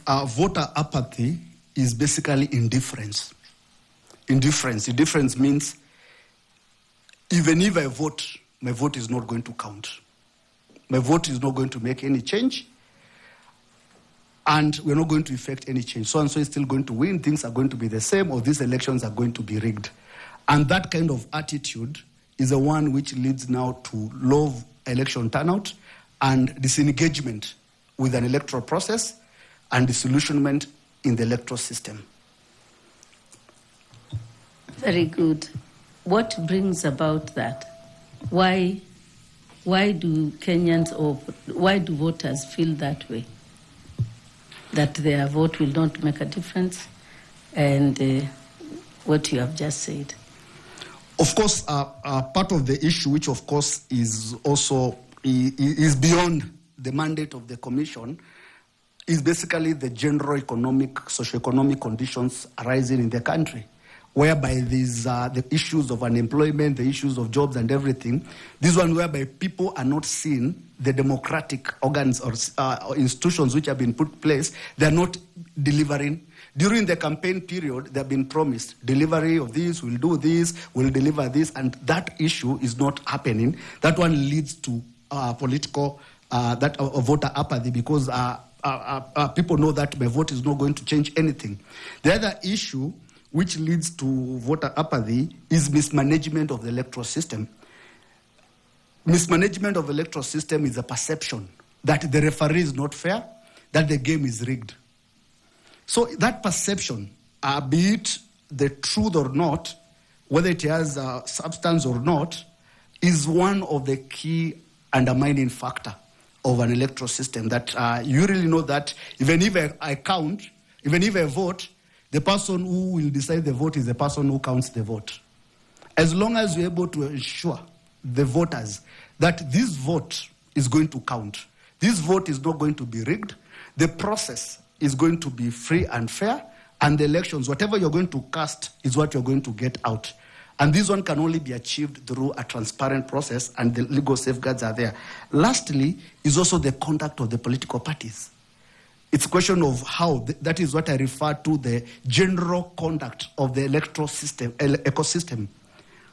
Voter apathy is basically indifference. Indifference means even if I vote, my vote is not going to count. My vote is not going to make any change, and we're not going to effect any change. So-and-so is still going to win, things are going to be the same, or these elections are going to be rigged. And that kind of attitude is the one which leads now to low election turnout and disengagement with an electoral process and disillusionment in the electoral system. Very good. What brings about that? Why do Kenyans or why do voters feel that way? That their vote will not make a difference, and what you have just said. Of course, part of the issue, which of course is also is beyond the mandate of the Commission, is basically the general economic, socio-economic conditions arising in the country. whereby these the issues of unemployment, the issues of jobs and everything. This one whereby people are not seeing the democratic organs or institutions which have been put in place. They are not delivering. During the campaign period, they have been promised delivery of this, we'll do this, we'll deliver this, and that issue is not happening. That one leads to political voter apathy, because people know that my vote is not going to change anything. The other issue which leads to voter apathy is mismanagement of the electoral system. Mismanagement of the electoral system is a perception that the referee is not fair, that the game is rigged. So that perception, be it the truth or not, whether it has substance or not, is one of the key undermining factor of an electoral system, that you really know that even if I count, even if I vote, the person who will decide the vote is the person who counts the vote. As long as you're able to ensure the voters that this vote is going to count, this vote is not going to be rigged, the process is going to be free and fair, and the elections, whatever you're going to cast is what you're going to get out. And this one can only be achieved through a transparent process, and the legal safeguards are there. Lastly, is also the conduct of the political parties. It's a question of how, that is what I refer to the general conduct of the electoral system, ecosystem.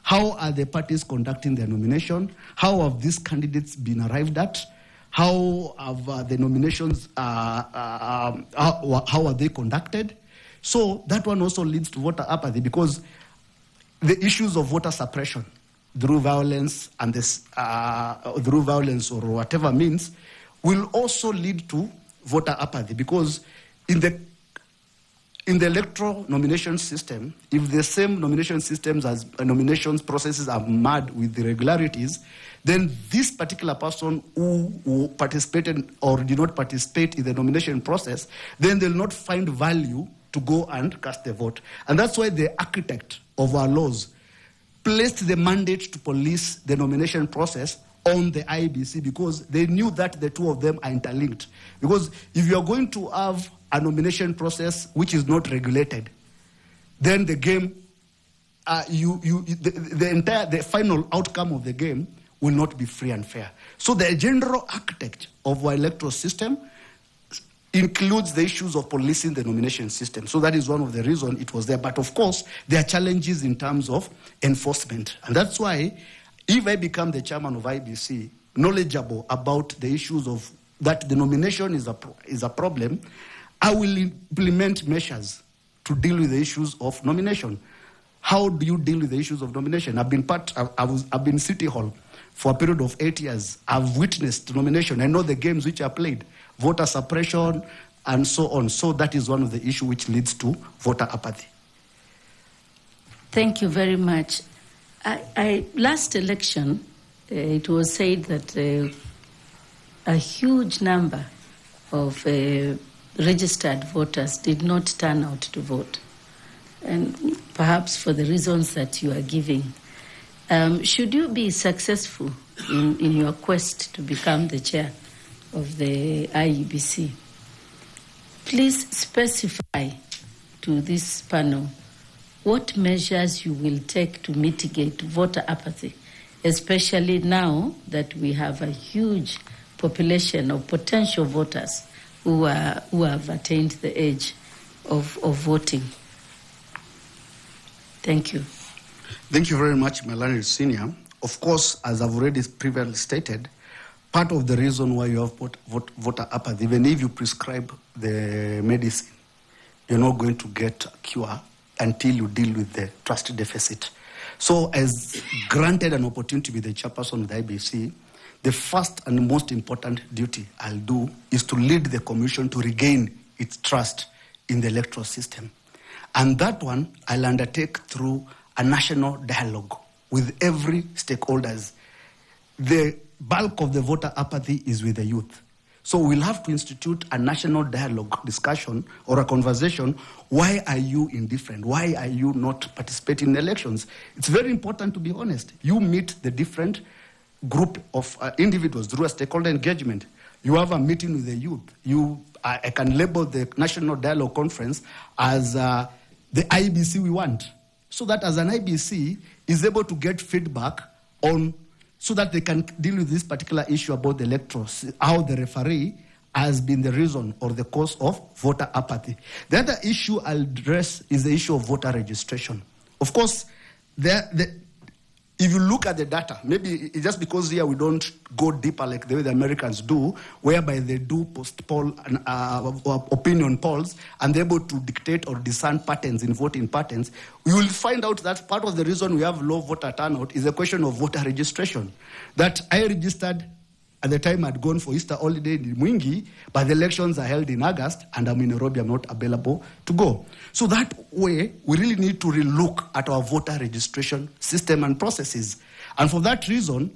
How are the parties conducting their nomination? How have these candidates been arrived at? How have the nominations, how are they conducted? So that one also leads to voter apathy, because the issues of voter suppression through violence and this, through violence or whatever means will also lead to voter apathy, because in the electoral nomination system, if the same nomination systems as nominations processes are marred with irregularities, then this particular person who participated or did not participate in the nomination process, then they'll not find value to go and cast their vote. And that's why the architect of our laws placed the mandate to police the nomination process on the IEBC, because they knew that the two of them are interlinked. Because if you're going to have a nomination process which is not regulated, then the game, the final outcome of the game will not be free and fair. So the general architect of our electoral system includes the issues of policing the nomination system. So that is one of the reasons it was there. But of course, there are challenges in terms of enforcement. And that's why, if I become the chairman of IEBC, knowledgeable about the issues of that the nomination is a problem, I will implement measures to deal with the issues of nomination. How do you deal with the issues of nomination? I've been City Hall for a period of 8 years. I've witnessed nomination. I know the games which are played, voter suppression, and so on. So that is one of the issues which leads to voter apathy. Thank you very much. Last election, it was said that a huge number of registered voters did not turn out to vote, and perhaps for the reasons that you are giving. Should you be successful in your quest to become the chair of the IEBC, please specify to this panel what measures you will take to mitigate voter apathy, especially now that we have a huge population of potential voters who have attained the age of voting. Thank you. Thank you very much, Melanie Senior. Of course, as I've already previously stated, part of the reason why you have voter apathy, even if you prescribe the medicine, you're not going to get a cure until you deal with the trust deficit. So as granted an opportunity to be the chairperson of the IEBC, the first and most important duty I'll do is to lead the commission to regain its trust in the electoral system. And that one I'll undertake through a national dialogue with every stakeholders. The bulk of the voter apathy is with the youth. So we'll have to institute a national dialogue discussion or a conversation. Why are you indifferent? Why are you not participating in elections? It's very important to be honest. You meet the different group of individuals through a stakeholder engagement. You have a meeting with the youth. I can label the National Dialogue Conference as the IEBC we want. so that as an IBC is able to get feedback on, so that they can deal with this particular issue about the electors, how the referee has been the reason or the cause of voter apathy. The other issue I'll address is the issue of voter registration. Of course, if you look at the data, maybe it's just because here we don't go deeper like the way the Americans do, whereby they do post-poll opinion polls and they're able to dictate or discern patterns in voting patterns, we will find out that part of the reason we have low voter turnout is a question of voter registration. That I registered at the time I'd gone for Easter holiday in Mwingi, but the elections are held in August and I'm in Nairobi, I'm not available to go. So that way, we really need to relook at our voter registration system and processes. And for that reason,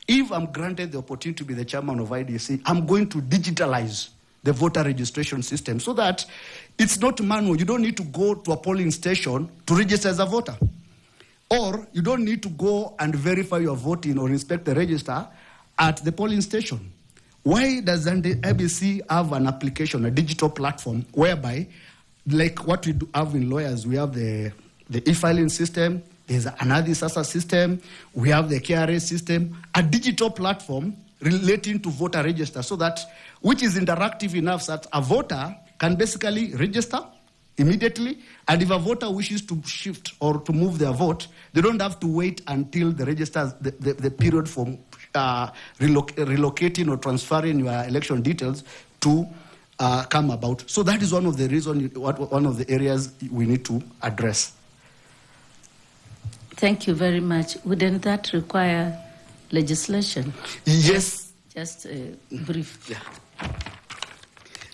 if I'm granted the opportunity to be the chairman of IDC, I'm going to digitalize the voter registration system so that it's not manual. You don't need to go to a polling station to register as a voter. Or you don't need to go and verify your voting or inspect the register at the polling station. Why doesn't the IBC have an application, a digital platform, whereby, like what we do have in lawyers, we have the e-filing system, there's another SASA system, we have the KRA system, a digital platform relating to voter register, so that, which is interactive enough that a voter can basically register immediately, and if a voter wishes to shift or to move their vote, they don't have to wait until the register, the period for relocating or transferring your election details to come about. So that is one of the reasons, one of the areas we need to address. Thank you very much. Wouldn't that require legislation? Yes. Just brief. Yeah.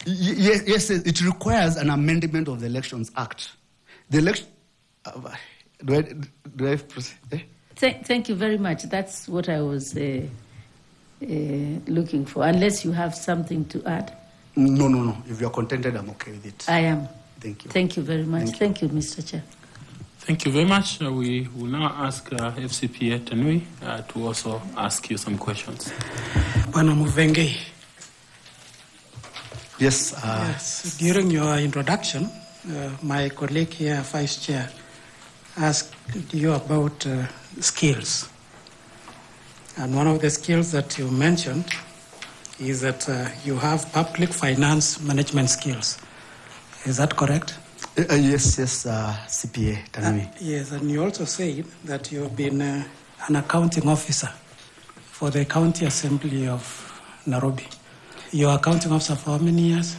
Yes, it requires an amendment of the Elections Act. The election. Do I proceed? Thank you very much. That's what I was looking for. Unless you have something to add. No. If you're contented, I'm okay with it. I am. Thank you. Thank you very much. Thank you, Mr. Chair. Thank you very much. We will now ask FCPA Tanui to also ask you some questions. Bwana Muvenge. Yes. Yes. During your introduction, my colleague here, Vice Chair, asked you about skills. And one of the skills that you mentioned is that you have public finance management skills. Is that correct? Yes, CPA, Tanui. Yes, and you also said that you've been an accounting officer for the County Assembly of Nairobi. You're accounting officer for how many years?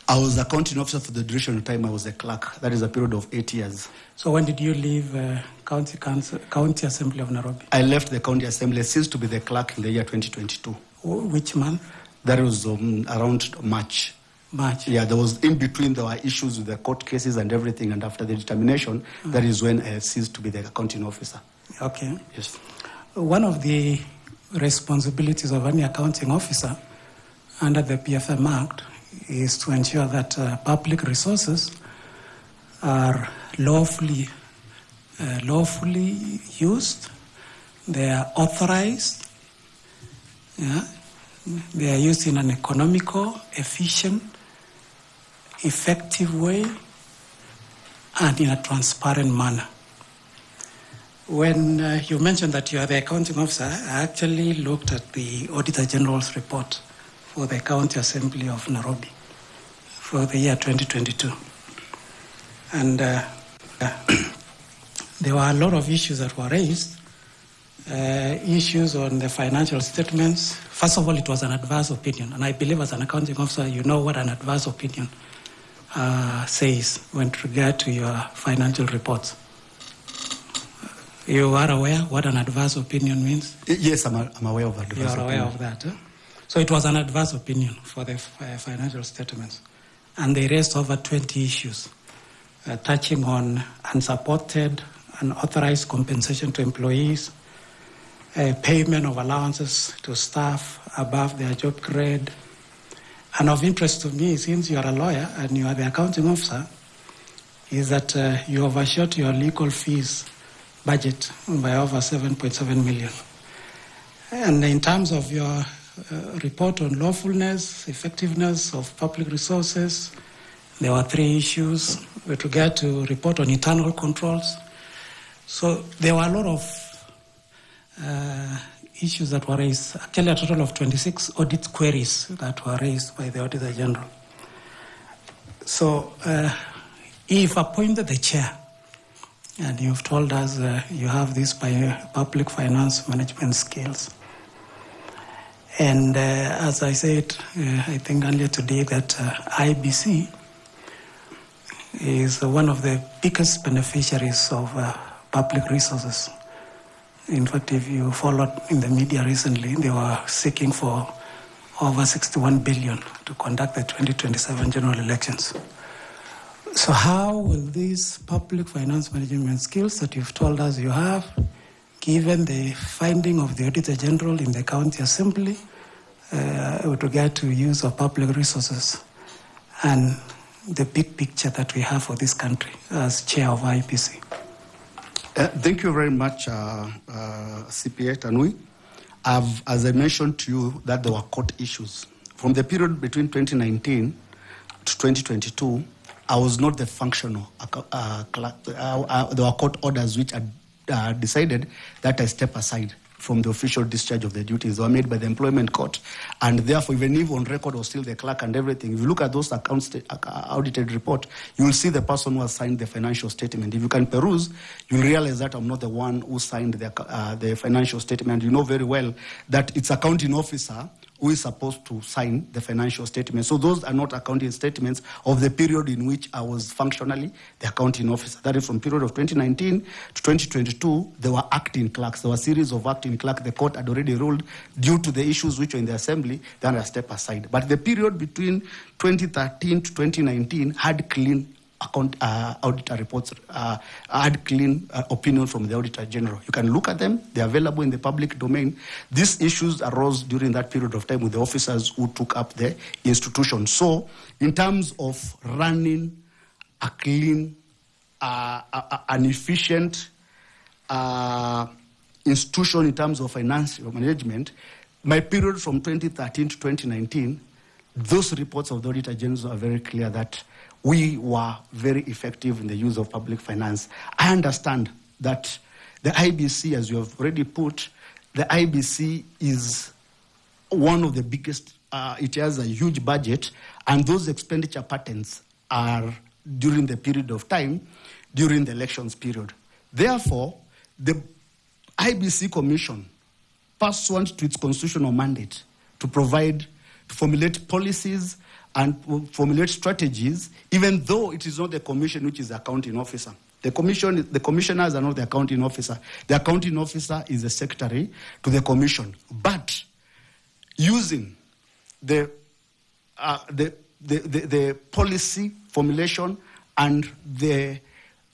I was accounting officer for the duration of time I was a clerk. That is a period of 8 years. So when did you leave County Assembly of Nairobi? I left the County Assembly, ceased to be the clerk in the year 2022. Which month? That was around March. March. Yeah, there was in between, there were issues with the court cases and everything, and after the determination, that is when I ceased to be the accounting officer. Okay. Yes. One of the responsibilities of any accounting officer under the PFM Act is to ensure that public resources are lawfully used, they are authorized, they are used in an economical, efficient, effective way, and in a transparent manner. When you mentioned that you are the accounting officer, I actually looked at the Auditor General's report for the County Assembly of Nairobi for the year 2022. And there were a lot of issues that were raised, issues on the financial statements. First of all, it was an adverse opinion, and I believe as an accounting officer, you know what an adverse opinion says when regard to your financial reports. You are aware what an adverse opinion means? Yes, I'm aware of adverse opinion. You are aware of that. So it was an adverse opinion for the financial statements. And they raised over 20 issues, touching on unsupported, unauthorized compensation to employees, payment of allowances to staff above their job grade. And of interest to me, since you are a lawyer and you are the accounting officer, is that you overshot your legal fees budget by over 7.7 million. And in terms of your report on lawfulness, effectiveness of public resources, there were 3 issues with regard to report on internal controls. So there were a lot of issues that were raised, actually a total of 26 audit queries that were raised by the Auditor General. So if appointed the chair, and you've told us you have these public finance management skills. And as I said, I think earlier today that IEBC is one of the biggest beneficiaries of public resources. In fact, if you followed in the media recently, they were seeking for over 61 billion to conduct the 2027 general elections. So how will these public finance management skills that you've told us you have, given the finding of the Auditor General in the County Assembly with regard to use of public resources and the big picture that we have for this country as chair of IEBC? Thank you very much, CPA Tanui. As I mentioned to you, that there were court issues. From the period between 2019 to 2022, I was not the functional clerk. There were court orders which had decided that I step aside from the official discharge of the duties. They were made by the employment court. And therefore, even if on record was still the clerk and everything, if you look at those accounts audited report, you will see the person who has signed the financial statement. If you can peruse, you'll realize that I'm not the one who signed the financial statement. You know very well that it's accounting officer who is supposed to sign the financial statement. So those are not accounting statements of the period in which I was functionally the accounting officer. That is from period of 2019 to 2022, there were acting clerks. There were a series of acting clerks. The court had already ruled due to the issues which were in the assembly, then I step aside. But the period between 2013 to 2019 had clean auditor reports, had clean opinion from the Auditor General. You can look at them. They're available in the public domain. These issues arose during that period of time with the officers who took up the institution. So in terms of running a clean, an efficient institution in terms of financial management, my period from 2013 to 2019, those reports of the Auditor General are very clear that we were very effective in the use of public finance. I understand that the IEBC, as you have already put, the IEBC is one of the biggest, it has a huge budget, and those expenditure patterns are during the period of time, during the elections period. Therefore, the IEBC Commission, pursuant to its constitutional mandate to provide, to formulate policies and formulate strategies, even though it is not the commission which is the accounting officer. The commissioners are not the accounting officer. The accounting officer is the secretary to the commission. But using the policy formulation and the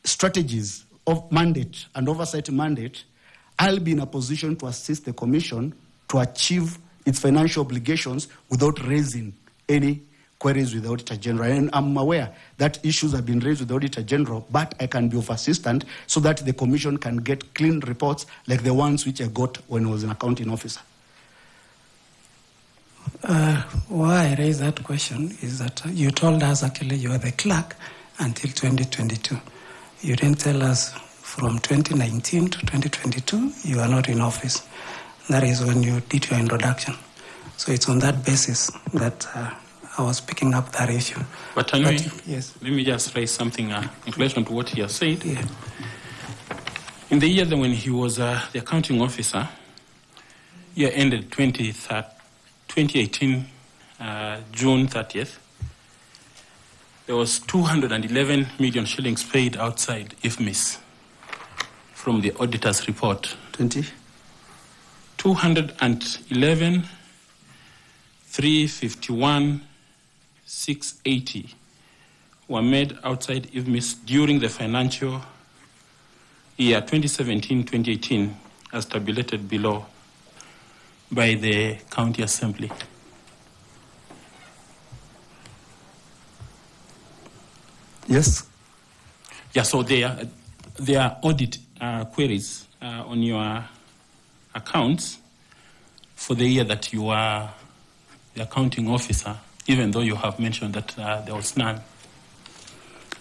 strategies of mandate and oversight mandate, I'll be in a position to assist the commission to achieve its financial obligations without raising any queries with the Auditor General. And I'm aware that issues have been raised with the Auditor General, but I can be of assistance so that the Commission can get clean reports like the ones which I got when I was an accounting officer. Why I raise that question is that you told us actually you were the clerk until 2022. You didn't tell us from 2019 to 2022 you are not in office. That is when you did your introduction. So it's on that basis that I was picking up that issue. But yes. Let me just raise something in relation to what he has said. Yeah. In the year when he was the accounting officer, year ended 2018, June 30th, there was 211 million shillings paid outside IFMIS from the auditor's report. 211, 351, 680 were made outside IFMIS during the financial year 2017-2018 as tabulated below by the County Assembly. Yes. Yeah, so there are audit queries on your accounts for the year that you are the accounting officer, even though you have mentioned that there was none.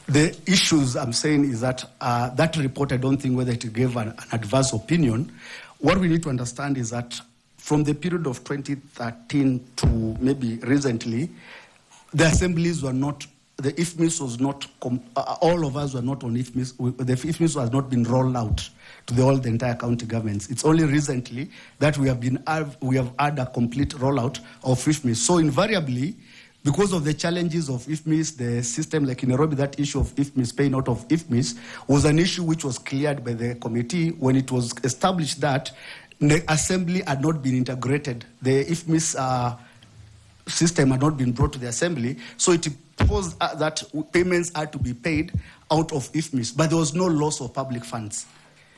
The issues I'm saying is that that report, I don't think whether it gave an adverse opinion. What we need to understand is that from the period of 2013 to maybe recently, the assemblies were not, the IFMIS was not, all of us were not on IFMIS, the IFMIS has not been rolled out to the entire county governments. It's only recently that we have had a complete rollout of IFMIS. So invariably, because of the challenges of IFMIS, the system like in Nairobi, that issue of IFMIS, paying out of IFMIS, was an issue which was cleared by the committee when it was established that the assembly had not been integrated. The IFMIS system had not been brought to the assembly, so it proposed that payments had to be paid out of IFMIS, but there was no loss of public funds.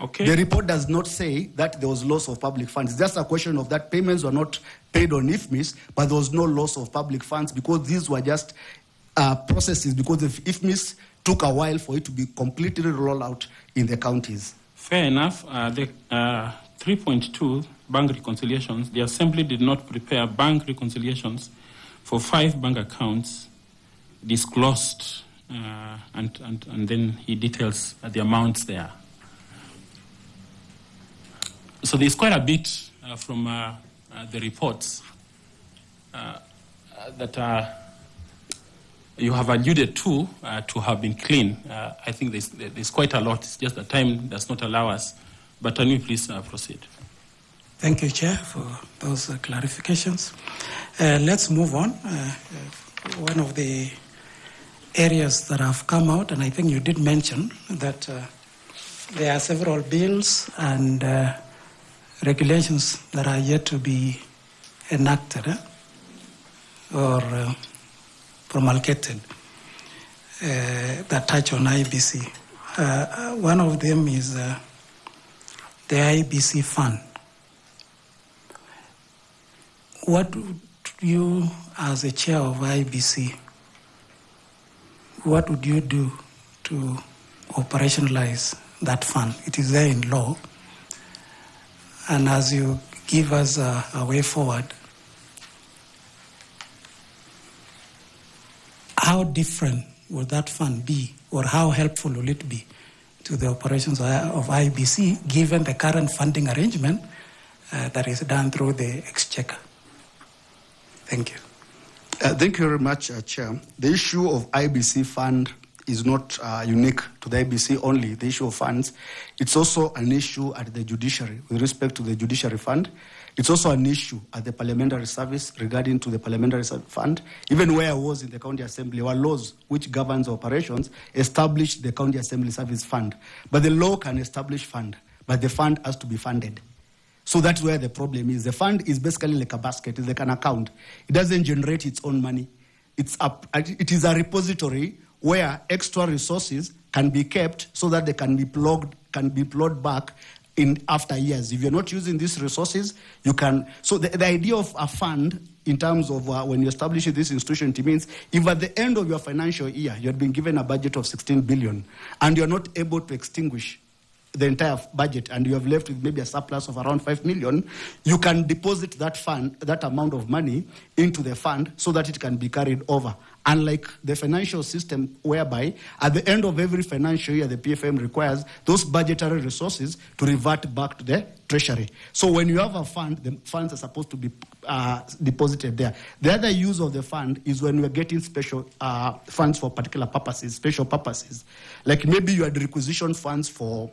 Okay. The report does not say that there was loss of public funds. It's just a question of that payments were not paid on IFMIS, but there was no loss of public funds because these were just processes, because if IFMIS took a while for it to be completely rolled out in the counties. Fair enough. The 3.2 bank reconciliations, the Assembly did not prepare bank reconciliations for 5 bank accounts disclosed, and then he details the amounts there. So there's quite a bit from the reports that you have alluded to have been clean. I think there's quite a lot. It's just that time does not allow us. But can you please proceed? Thank you, Chair, for those clarifications. Let's move on. One of the areas that have come out, and I think you did mention that there are several bills and regulations that are yet to be enacted or promulgated that touch on IEBC. One of them is the IEBC fund. What would you, as a chair of IEBC, what would you do to operationalize that fund? It is there in law. And as you give us a way forward, how different will that fund be, or how helpful will it be to the operations of IEBC, given the current funding arrangement that is done through the Exchequer? Thank you. Thank you very much, Chair. The issue of IEBC fund is not unique to the IEBC only, the issue of funds. It's also an issue at the judiciary with respect to the judiciary fund. It's also an issue at the parliamentary service regarding to the parliamentary fund. Even where I was in the county assembly, our laws which governs operations establish the county assembly service fund. But the law can establish fund, but the fund has to be funded. So that's where the problem is. The fund is basically like a basket, it's like an account. It doesn't generate its own money. It is a repository where extra resources can be kept so that they can be plugged back in after years. If you're not using these resources, you can. So the idea of a fund in terms of when you establish this institution, it means if at the end of your financial year you had been given a budget of 16 billion and you're not able to extinguish the entire budget and you have left with maybe a surplus of around 5 million, you can deposit that fund, that amount of money into the fund so that it can be carried over. Unlike the financial system whereby at the end of every financial year, the PFM requires those budgetary resources to revert back to the treasury. So when you have a fund, the funds are supposed to be deposited there. The other use of the fund is when we are getting special funds for particular purposes, special purposes. Like maybe you had requisition funds for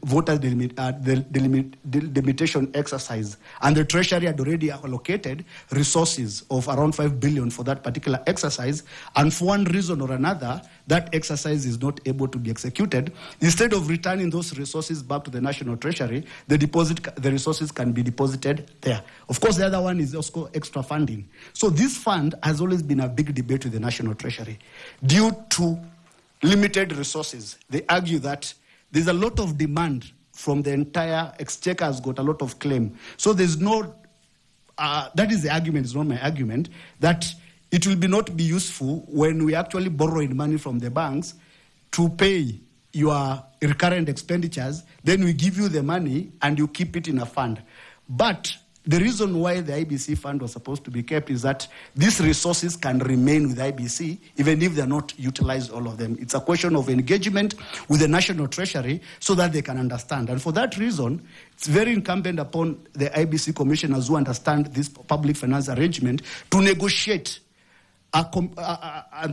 voter delimitation exercise, and the treasury had already allocated resources of around 5 billion for that particular exercise, and for one reason or another that exercise is not able to be executed. Instead of returning those resources back to the national treasury, the resources can be deposited there. Of course, the other one is also extra funding. So this fund has always been a big debate with the national treasury due to limited resources. They argue that there's a lot of demand from the entire Exchequer, has got a lot of claim. So there's no, that is the argument, it's not my argument, that it will not be useful when we actually borrowing money from the banks to pay your recurrent expenditures, then we give you the money and you keep it in a fund. But the reason why the IEBC fund was supposed to be kept is that these resources can remain with IEBC even if they're not utilized, all of them. It's a question of engagement with the National Treasury so that they can understand. And for that reason, it's very incumbent upon the IEBC commissioners who understand this public finance arrangement to negotiate. And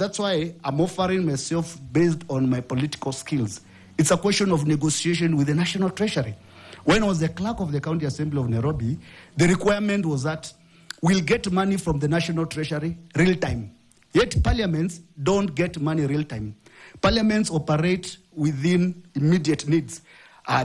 that's why I'm offering myself based on my political skills. It's a question of negotiation with the National Treasury. When I was the clerk of the County Assembly of Nairobi, the requirement was that we'll get money from the National Treasury real time. Yet parliaments don't get money real time. Parliaments operate within immediate needs.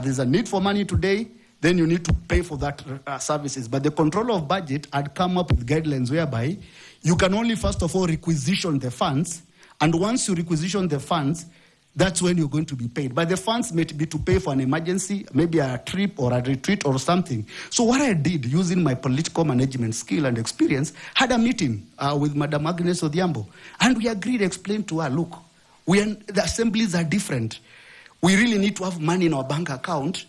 There's a need for money today, then you need to pay for that services. But the controller of budget had come up with guidelines whereby you can only, first of all, requisition the funds, and once you requisition the funds, that's when you're going to be paid. But the funds may be to pay for an emergency, maybe a trip or a retreat or something. So what I did, using my political management skill and experience, had a meeting with Madam Agnes Odhiambo. And we agreed, explained to her, look, the assemblies are different. We really need to have money in our bank account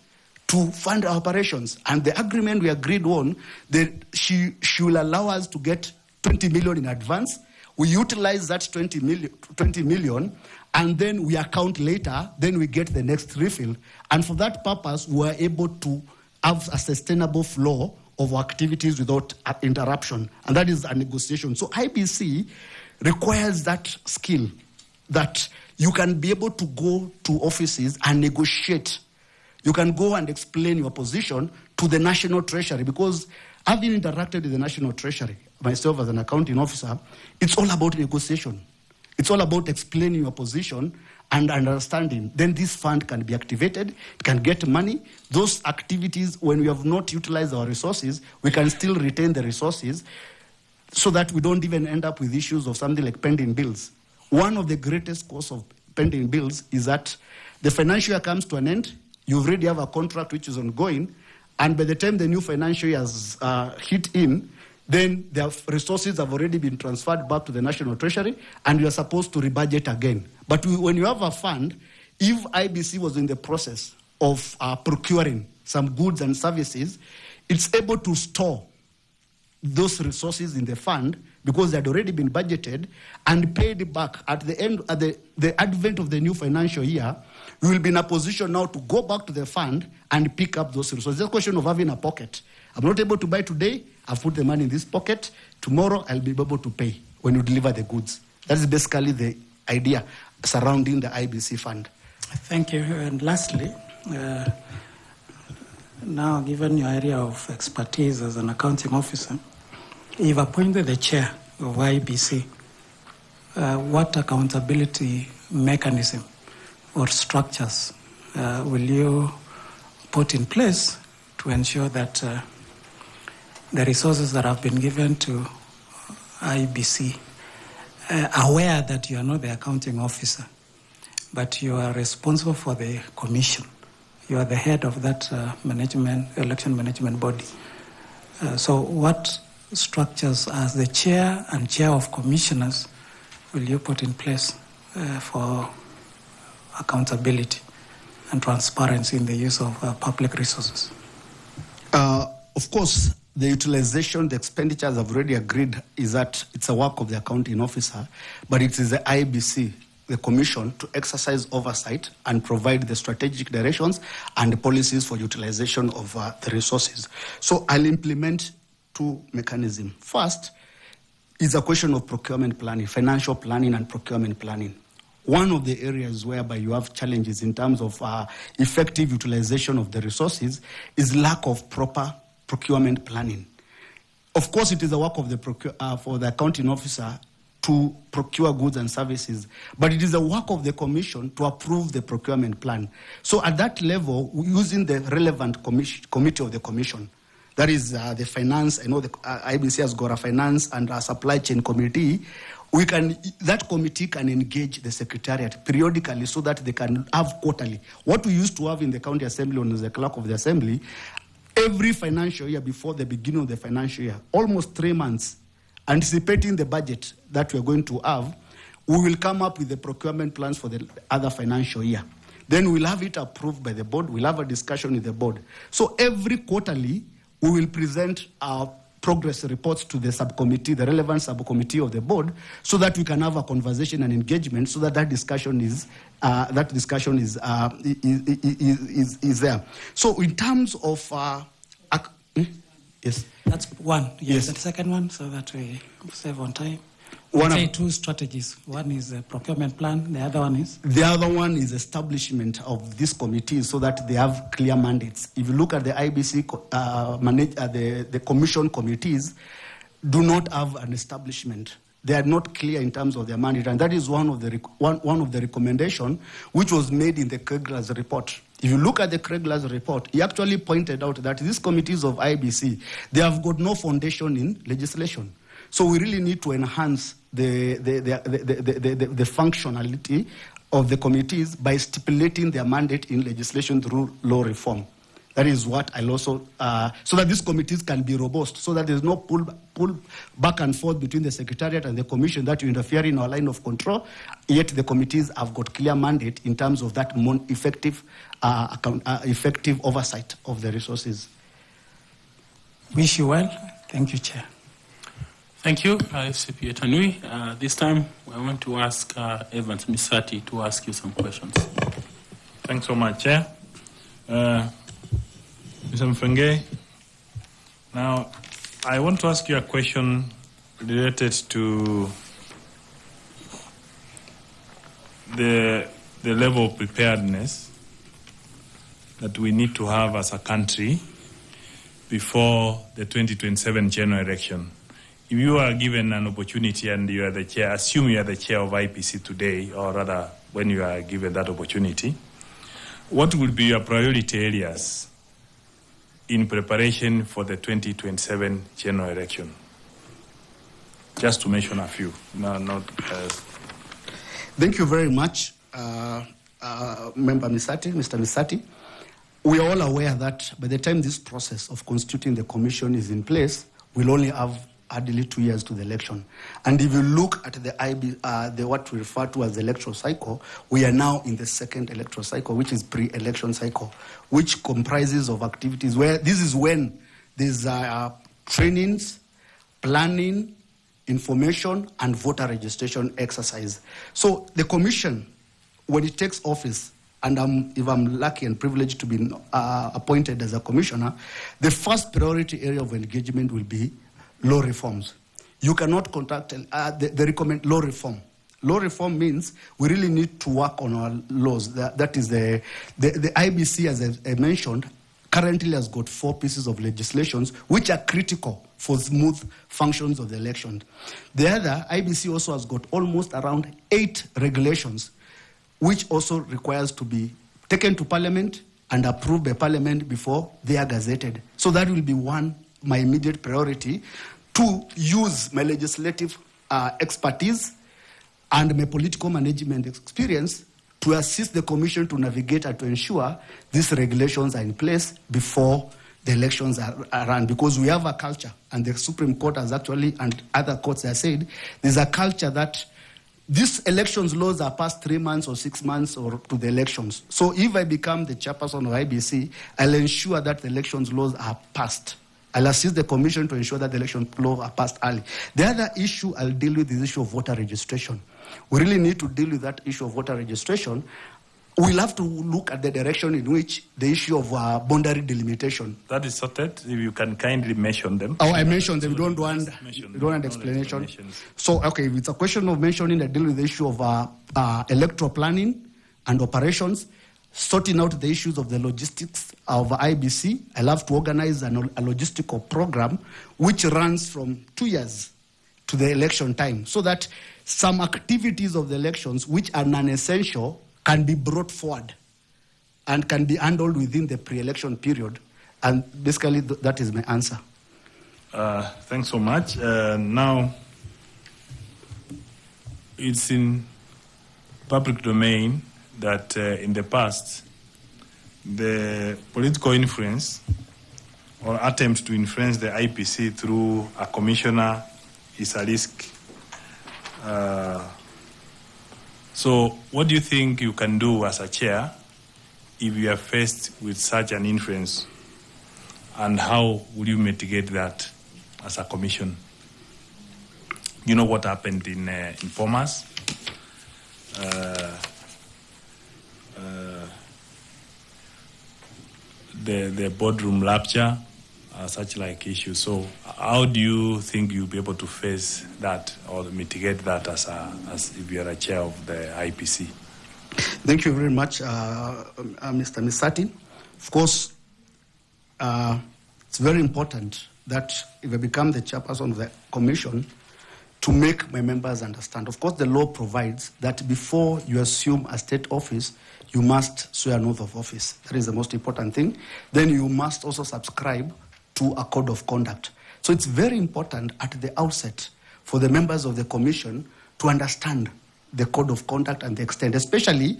to fund our operations. And the agreement we agreed on, that she will allow us to get 20 million in advance. We utilize that 20 million, and then we account later, then we get the next refill. And for that purpose, we are able to have a sustainable flow of activities without interruption. And that is a negotiation. So IEBC requires that skill, that you can be able to go to offices and negotiate. You can go and explain your position to the National Treasury, because having interacted with the National Treasury, myself as an accounting officer, it's all about negotiation. It's all about explaining your position and understanding. Then this fund can be activated, it can get money. Those activities, when we have not utilized our resources, we can still retain the resources so that we don't even end up with issues of something like pending bills. One of the greatest causes of pending bills is that the financial year comes to an end, you already have a contract which is ongoing, and by the time the new financial year has hit in, then their resources have already been transferred back to the National Treasury, and you are supposed to rebudget again. But when you have a fund, if IEBC was in the process of procuring some goods and services, it's able to store those resources in the fund because they had already been budgeted and paid back at the end, at the advent of the new financial year. We will be in a position now to go back to the fund and pick up those resources. It's a question of having a pocket. I'm not able to buy today, I've put the money in this pocket. Tomorrow, I'll be able to pay when you deliver the goods. That is basically the idea surrounding the IEBC fund. Thank you. And lastly, now given your area of expertise as an accounting officer, you've appointed the chair of IEBC. What accountability mechanism or structures will you put in place to ensure that the resources that have been given to IEBC, aware that you are not the accounting officer, but you are responsible for the commission. You are the head of that election management body. So what structures as the chair and chair of commissioners will you put in place for accountability and transparency in the use of public resources? Of course, the utilization, the expenditures I've already agreed is that it's a work of the accounting officer, but it is the IEBC, the commission, to exercise oversight and provide the strategic directions and the policies for utilization of the resources. So I'll implement two mechanisms. First is a question of procurement planning, financial planning and procurement planning. One of the areas whereby you have challenges in terms of effective utilization of the resources is lack of proper procurement planning. Of course, it is the work of for the accounting officer to procure goods and services, but it is the work of the commission to approve the procurement plan. So at that level, using the relevant committee of the commission, that is the finance, I know the IEBC has got a finance and a supply chain committee, that committee can engage the secretariat periodically so that they can have quarterly. What we used to have in the county assembly when I was the clerk of the assembly, every financial year before the beginning of the financial year, almost 3 months, anticipating the budget that we're going to have, we will come up with the procurement plans for the other financial year. Then we'll have it approved by the board. We'll have a discussion with the board. So every quarterly, we will present our progress reports to the subcommittee, the relevant subcommittee of the board, so that we can have a conversation and engagement, so that discussion is there. So in terms of yes, that's one. Yes. The second one, so that we save on time. Two strategies. One is a procurement plan. The other one is? The other one is establishment of these committees so that they have clear mandates. If you look at the IBC, the commission committees do not have an establishment. They are not clear in terms of their mandate. And that is one of the recommendations which was made in the Kregler's report. If you look at the Kregler's report, he actually pointed out that these committees of IBC, they have got no foundation in legislation. So we really need to enhance the functionality of the committees by stipulating their mandate in legislation through law reform. That is what I'll also, so that these committees can be robust, so that there's no pull back and forth between the Secretariat and the Commission that you interfere in our line of control, yet the committees have got clear mandate in terms of that more effective oversight of the resources. Wish you well. Thank you, Chair. Thank you, FCPA Tanui. This time, I want to ask Evans Misati to ask you some questions. Thanks so much, Chair. Mr. Mfenge, now I want to ask you a question related to the level of preparedness that we need to have as a country before the 2027 general election. If you are given an opportunity and you are the chair, assume you are the chair of IPC today, or rather when you are given that opportunity, what will be your priority areas in preparation for the 2027 general election? Just to mention a few. Thank you very much, Member Misati, Mr. Misati. We are all aware that by the time this process of constituting the commission is in place, we'll only have hardly 2 years to the election. And if you look at the what we refer to as the electoral cycle, we are now in the second electoral cycle, which is pre-election cycle, which comprises of activities where this is when there's trainings, planning, information, and voter registration exercise. So the commission, when it takes office, and if I'm lucky and privileged to be appointed as a commissioner, the first priority area of engagement will be law reforms. You cannot conduct, they recommend law reform. Law reform means we really need to work on our laws. That is the IBC, as I mentioned, currently has got 4 pieces of legislations which are critical for smooth functions of the election. The other, IBC also has got almost around 8 regulations which also requires to be taken to Parliament and approved by Parliament before they are gazetted. So that will be my immediate priority, to use my legislative expertise and my political management experience to assist the Commission to navigate and to ensure these regulations are in place before the elections are run. Because we have a culture, and the Supreme Court has actually, and other courts have said, there's a culture that these elections laws are passed 3 months or 6 months or to the elections. So if I become the chairperson of IBC, I'll ensure that the elections laws are passed. I'll assist the Commission to ensure that the election laws are passed early. The other issue I'll deal with is the issue of voter registration. We really need to deal with that issue of voter registration. We'll have to look at the direction in which the issue of boundary delimitation. That is sorted. If you can kindly mention them. Oh, I mentioned them. Don't want explanation. So, okay, if it's a question of mentioning, I deal with the issue of electoral planning and operations, sorting out the issues of the logistics of IBC. I'll have to organize a logistical program which runs from 2 years to the election time, so that some activities of the elections which are non-essential can be brought forward and can be handled within the pre-election period. And basically, that is my answer. Thanks so much. Now, it's in public domain that in the past, the political influence or attempts to influence the IPC through a commissioner is a risk. So what do you think you can do as a chair if you are faced with such an influence? And how will you mitigate that as a commission? You know what happened in Formas? The boardroom rapture, such like issues. So how do you think you'll be able to face that or mitigate that as if you're a chair of the IEBC? Thank you very much, Mr. Misati. Of course, it's very important that if I become the chairperson of the commission, to make my members understand. Of course, the law provides that before you assume a state office, you must swear an oath of office. That is the most important thing. Then you must also subscribe to a code of conduct. So it's very important at the outset for the members of the commission to understand the code of conduct and the extent, especially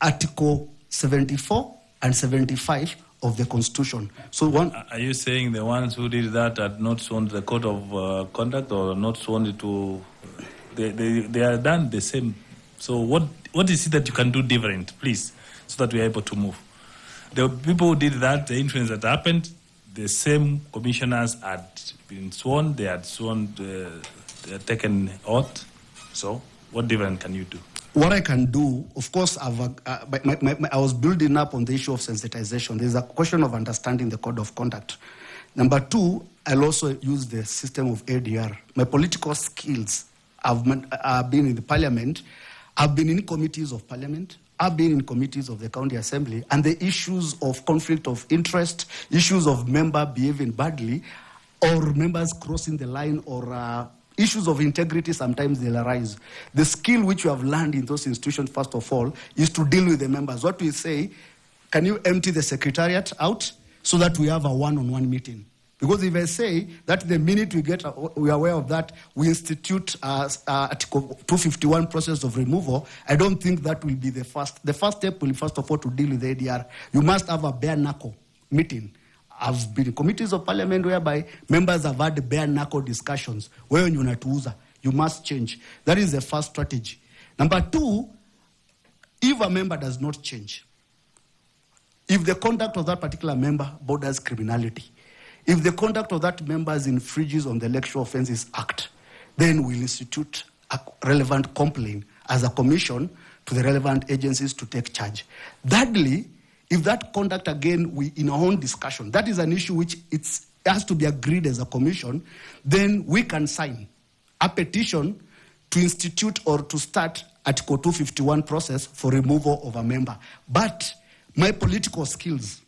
Article 74 and 75 of the Constitution. So Are you saying the ones who did that had not sworn the code of conduct or not sworn to... They are done the same. So what is it that you can do different, please, so that we are able to move? The people who did that, the influence that happened, the same commissioners had been sworn, they had sworn, they had taken oath. So what different can you do? What I can do, of course, I was building up on the issue of sensitization. There's a question of understanding the code of conduct. Number two, I'll also use the system of ADR. My political skills, I've been in the parliament, I've been in committees of parliament, I've been in committees of the county assembly, and the issues of conflict of interest, issues of member behaving badly, or members crossing the line, or issues of integrity, sometimes they'll arise. The skill which you have learned in those institutions, first of all, is to deal with the members. What we say, can you empty the secretariat out so that we have a one-on-one meeting? Because if I say that the minute we are aware of that, we institute Article 251 process of removal, I don't think that will be the first. The first step will be, first of all, to deal with the ADR. You must have a bare knuckle meeting. I've been in committees of parliament whereby members have had bare knuckle discussions. Where you must change. That is the first strategy. Number two, if a member does not change, if the conduct of that particular member borders criminality, if the conduct of that member infringes on the Electoral Offences Act, then we'll institute a relevant complaint as a commission to the relevant agencies to take charge. Thirdly, if that conduct, again, we in our own discussion, that is an issue which it has to be agreed as a commission, then we can sign a petition to institute or to start Article 251 process for removal of a member. But my political skills,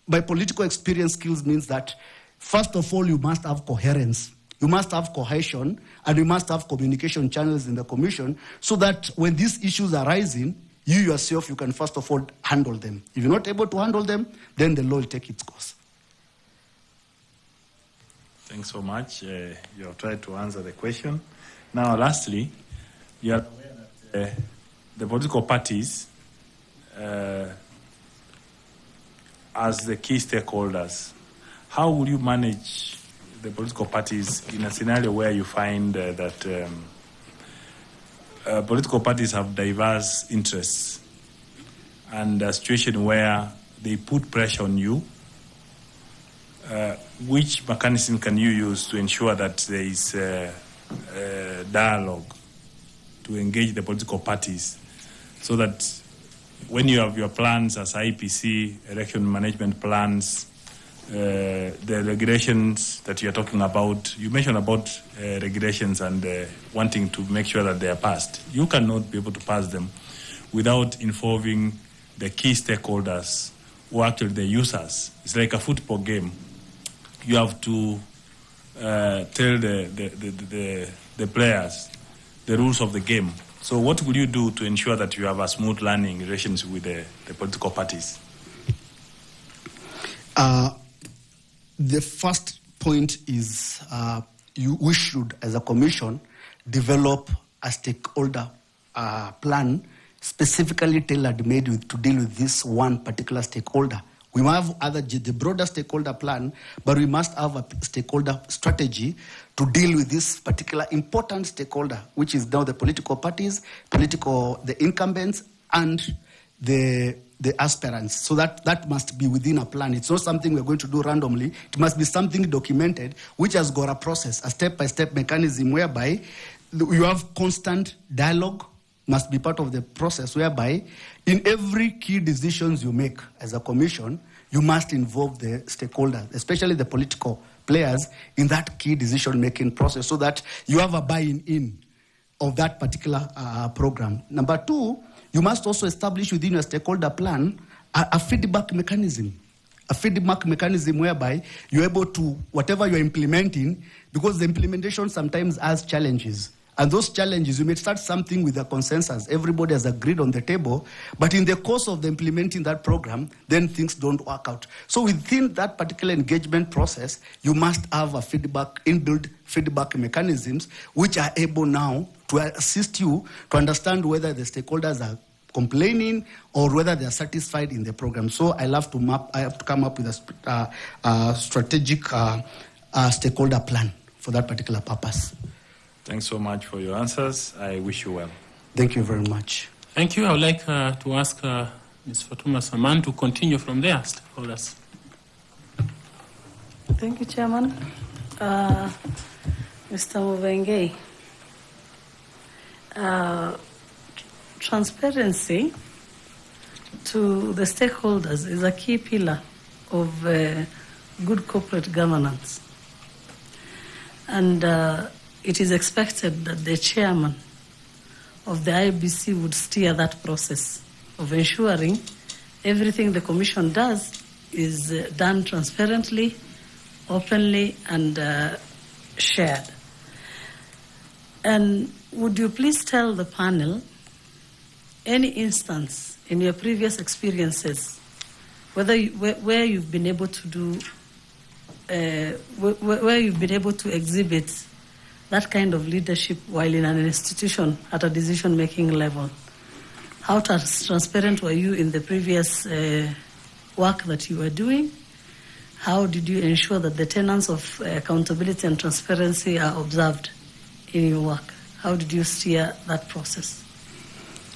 my political experience skills means that, first of all, you must have coherence. You must have cohesion, and you must have communication channels in the commission so that when these issues are rising, you yourself, you can first of all handle them. If you're not able to handle them, then the law will take its course. Thanks so much. You have tried to answer the question. Now, lastly, you are aware that the political parties, as the key stakeholders, how will you manage the political parties in a scenario where you find that political parties have diverse interests and a situation where they put pressure on you? Which mechanism can you use to ensure that there is dialogue to engage the political parties so that when you have your plans as IEBC, election management plans, the regulations that you're talking about, you mentioned about regulations and wanting to make sure that they are passed. You cannot be able to pass them without involving the key stakeholders who are actually the users. It's like a football game. You have to tell the players the rules of the game. So what will you do to ensure that you have a smooth learning relations with the political parties? The first point is we should, as a commission, develop a stakeholder plan specifically tailor-made to deal with this one particular stakeholder. We must have the broader stakeholder plan, but we must have a stakeholder strategy to deal with this particular important stakeholder, which is now the political parties, the incumbents, and the the aspirants. So that must be within a plan. It's not something we're going to do randomly. It must be something documented, which has got a process, a step-by-step mechanism whereby you have constant dialogue, must be part of the process, whereby in every key decisions you make as a commission, you must involve the stakeholders, especially the political players, in that key decision-making process, so that you have a buy-in of that particular program. Number two, you must also establish within your stakeholder plan a feedback mechanism. A feedback mechanism whereby you're able to, whatever you're implementing, because the implementation sometimes has challenges. And those challenges, you may start something with a consensus. Everybody has agreed on the table. But in the course of the implementing that program, then things don't work out. So within that particular engagement process, you must have a inbuilt feedback mechanisms, which are able now to assist you to understand whether the stakeholders are complaining or whether they are satisfied in the program. So I have to come up with a strategic stakeholder plan for that particular purpose. Thanks so much for your answers. I wish you well. Thank you very much. Thank you. I would like to ask Ms. Fatuma Saman to continue from there, stakeholders. Thank you, Chairman. Mr. Muvenge, transparency to the stakeholders is a key pillar of good corporate governance. And it is expected that the chairman of the IEBC would steer that process of ensuring everything the Commission does is done transparently, openly, and shared. And would you please tell the panel any instance in your previous experiences where you've been able to do, where you've been able to exhibit that kind of leadership while in an institution at a decision-making level? How transparent were you in the previous work that you were doing? How did you ensure that the tenets of accountability and transparency are observed in your work? How did you steer that process?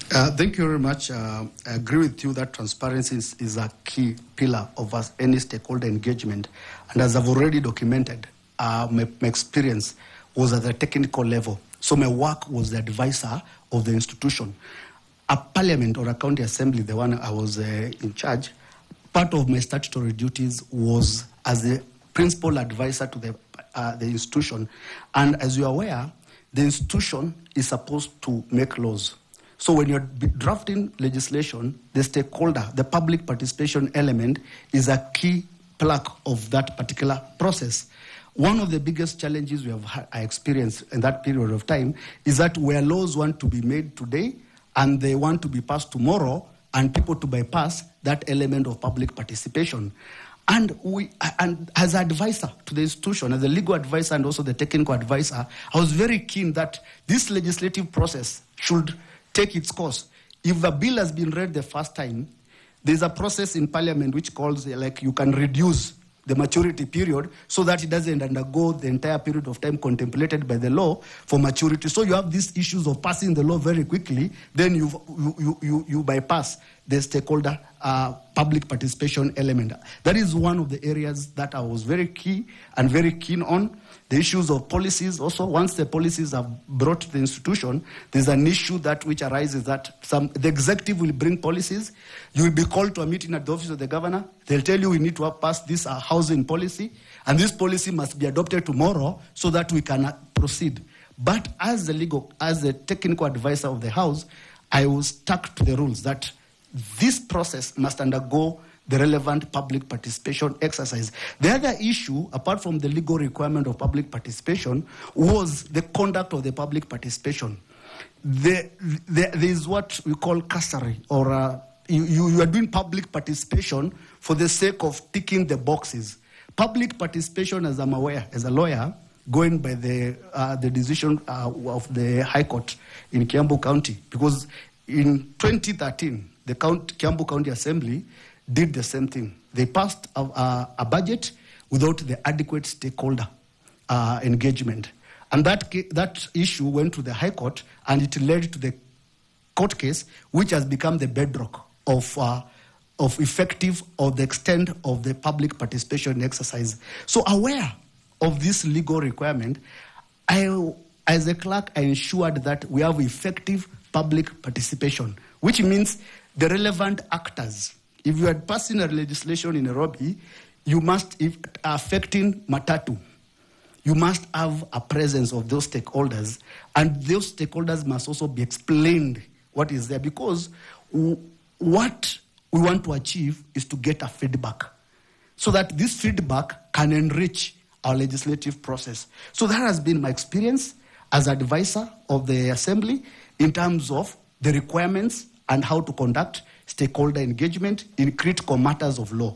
Thank you very much. I agree with you that transparency is a key pillar of any stakeholder engagement. And as I've already documented, my experience was at the technical level. So my work was the advisor of the institution. A parliament or a county assembly, the one I was in charge, part of my statutory duties was as the principal advisor to the institution. And as you're aware, the institution is supposed to make laws. So when you're drafting legislation, the stakeholder, the public participation element is a key plank of that particular process. One of the biggest challenges I experienced in that period of time is that where laws want to be made today and they want to be passed tomorrow and people to bypass that element of public participation. And as an advisor to the institution, as a legal advisor and also the technical advisor, I was very keen that this legislative process should take its course. If a bill has been read the first time, there's a process in Parliament which calls, like, you can reduce the maturity period so that it doesn't undergo the entire period of time contemplated by the law for maturity. So you have these issues of passing the law very quickly, then you bypass the stakeholder public participation element. That is one of the areas that I was very key and very keen on. The issues of policies also, once the policies are brought to the institution, there's an issue that which arises that the executive will bring policies. You will be called to a meeting at the office of the governor. They'll tell you we need to have passed this housing policy, and this policy must be adopted tomorrow so that we can proceed. But as the technical advisor of the House, I was stuck to the rules that this process must undergo the relevant public participation exercise. The other issue, apart from the legal requirement of public participation, was the conduct of the public participation. There is what we call cursory, or you are doing public participation for the sake of ticking the boxes. Public participation, as I'm aware, as a lawyer, going by the decision of the High Court in Kiambu County, because in 2013, the Kiambu County Assembly did the same thing. They passed a budget without the adequate stakeholder engagement. And that issue went to the High Court, and it led to the court case, which has become the bedrock of of effective or the extent of the public participation exercise. So aware of this legal requirement, as a clerk, I ensured that we have effective public participation, which means the relevant actors. If you are passing a legislation in Nairobi, you must, if affecting Matatu, you must have a presence of those stakeholders, and those stakeholders must also be explained what is there, because what we want to achieve is to get a feedback, so that this feedback can enrich our legislative process. So that has been my experience as advisor of the Assembly in terms of the requirements and how to conduct stakeholder engagement in critical matters of law.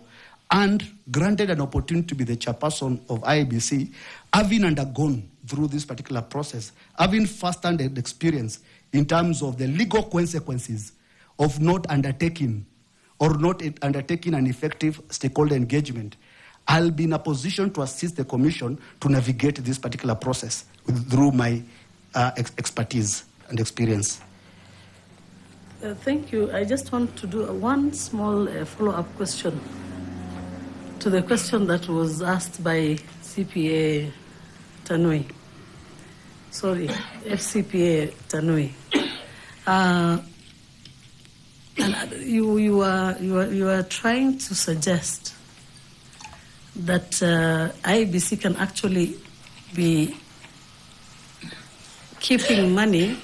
And granted an opportunity to be the chairperson of IEBC, having undergone through this particular process, having first-hand experience in terms of the legal consequences of not undertaking an effective stakeholder engagement, I'll be in a position to assist the Commission to navigate this particular process through my expertise and experience. Thank you. I just want to do one small follow-up question to the question that was asked by CPA Tanui. Sorry, FCPA Tanui. And you are trying to suggest that IEBC can actually be keeping money,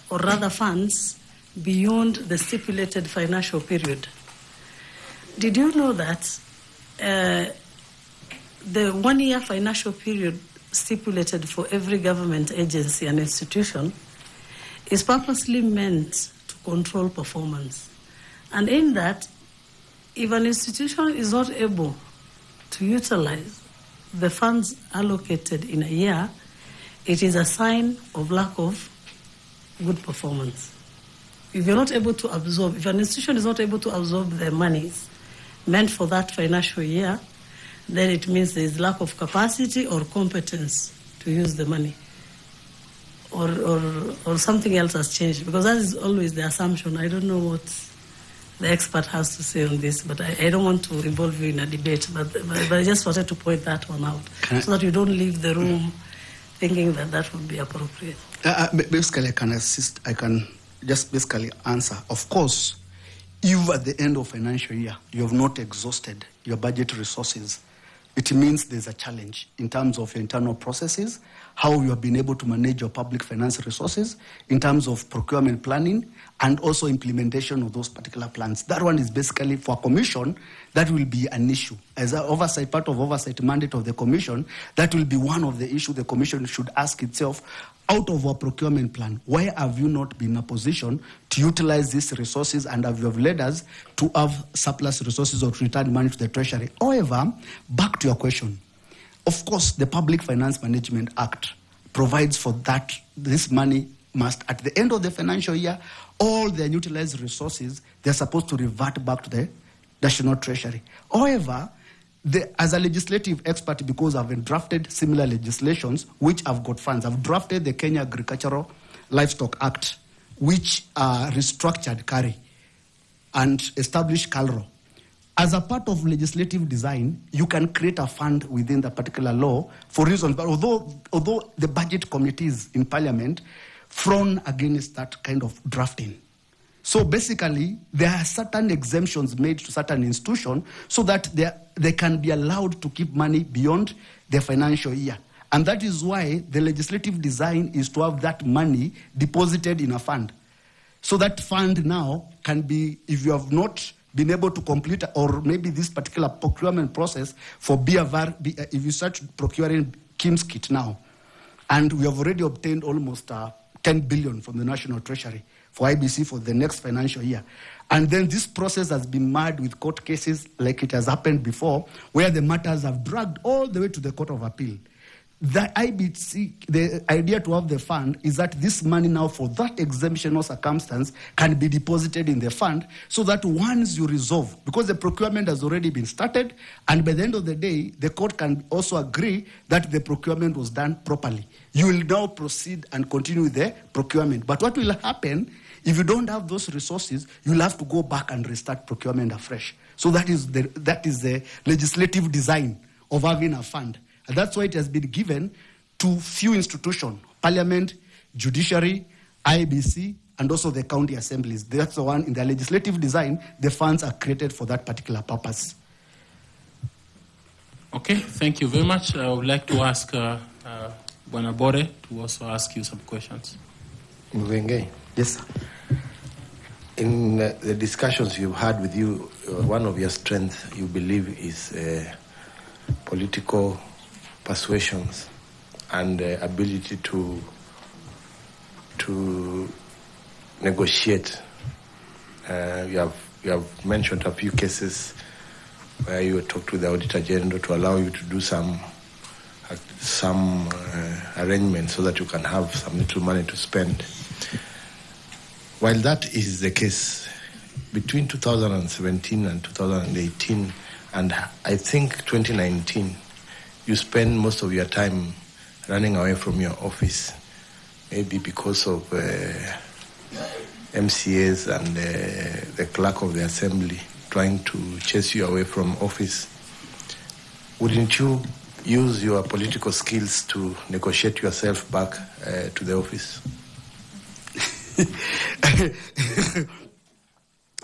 or rather funds, beyond the stipulated financial period. Did you know that the 1 year financial period stipulated for every government agency and institution is purposely meant to control performance? And in that, if an institution is not able to utilize the funds allocated in a year, it is a sign of lack of good performance. If you're not able to absorb, if an institution is not able to absorb the monies meant for that financial year, then it means there is lack of capacity or competence to use the money. Or something else has changed, because that is always the assumption. I don't know what the expert has to say on this, but I don't want to involve you in a debate, but I just wanted to point that one out so that you don't leave the room thinking that that would be appropriate. Basically, I can assist. I can just basically answer. Of course, if at the end of financial year you have not exhausted your budget resources, it means there's a challenge in terms of your internal processes, how you have been able to manage your public finance resources, in terms of procurement planning, and also implementation of those particular plans. That one is basically for a commission, that will be an issue. As an oversight, part of oversight mandate of the commission, that will be one of the issues the commission should ask itself. Out of our procurement plan, why have you not been in a position to utilize these resources, and have you have led us to have surplus resources or to return money to the Treasury? However, back to your question, of course, the Public Finance Management Act provides for that. This money must, at the end of the financial year, all the unutilized resources, they're supposed to revert back to the National Treasury. However, as a legislative expert, because I've drafted similar legislations which have got funds, I've drafted the Kenya Agricultural Livestock Act, which restructured CARI and established CALRO. As a part of legislative design, you can create a fund within the particular law for reasons, but although the budget committees in Parliament frown against that kind of drafting. So basically, there are certain exemptions made to certain institutions so that they can be allowed to keep money beyond their financial year. And that is why the legislative design is to have that money deposited in a fund. So that fund now can be, if you have not been able to complete, or maybe this particular procurement process for if you start procuring Kim's kit now, and we have already obtained almost 10 billion from the National Treasury for IBC for the next financial year. And then this process has been marred with court cases like it has happened before, where the matters have dragged all the way to the Court of Appeal. The IBC, the idea to have the fund is that this money now for that exemption or circumstance can be deposited in the fund, so that once you resolve, because the procurement has already been started, and by the end of the day, the court can also agree that the procurement was done properly. You will now proceed and continue with the procurement. But what will happen if you don't have those resources, you'll have to go back and restart procurement afresh. So that is the legislative design of having a fund. And that's why it has been given to few institutions, Parliament, Judiciary, IEBC, and also the county assemblies. That's the one in the legislative design, the funds are created for that particular purpose. Okay, thank you very much. I would like to ask Bwana Bore to also ask you some questions. Ngwele. Yes, sir. In the discussions you've had with you, one of your strengths you believe is political persuasions and ability to negotiate. You have mentioned a few cases where you talked to the Auditor General to allow you to do some arrangements so that you can have some little money to spend. While that is the case, between 2017 and 2018, and I think 2019, you spend most of your time running away from your office, maybe because of MCAs and the clerk of the assembly trying to chase you away from office. Wouldn't you use your political skills to negotiate yourself back to the office?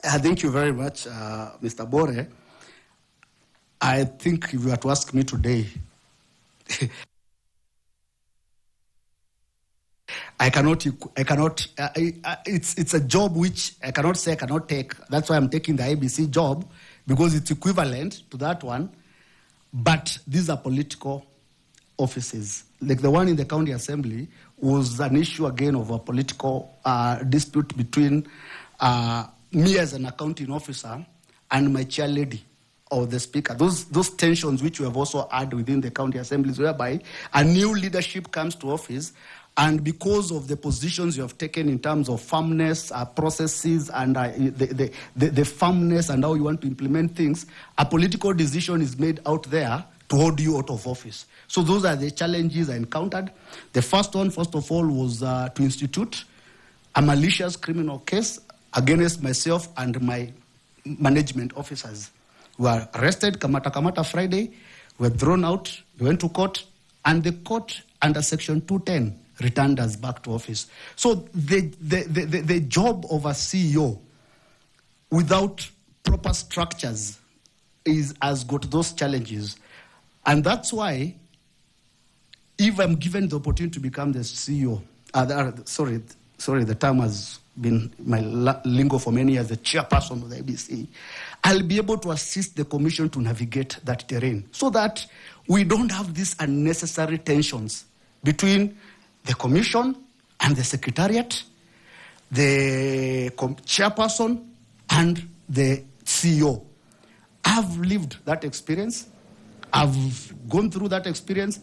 Thank you very much, Mr. Bore. I think if you were to ask me today, it's a job which I cannot say I cannot take. That's why I'm taking the IEBC job, because it's equivalent to that one. But these are political offices. Like the one in the county assembly was an issue again of a political dispute between me as an accounting officer and my chair lady or the speaker. Those tensions which we have also had within the county assemblies, whereby a new leadership comes to office, and because of the positions you have taken in terms of firmness, processes, and the firmness and how you want to implement things, a political decision is made out there to hold you out of office. So those are the challenges I encountered. The first one, first of all, was to institute a malicious criminal case against myself and my management officers. We were arrested, Kamata Friday, we were thrown out, we went to court, and the court under Section 210 returned us back to office. So the job of a CEO without proper structures has got those challenges. And that's why, if I'm given the opportunity to become the CEO, sorry, the term has been my lingo for many years, the chairperson of the IEBC, I'll be able to assist the commission to navigate that terrain so that we don't have these unnecessary tensions between the commission and the secretariat, the chairperson and the CEO. I've lived that experience. I've gone through that experience.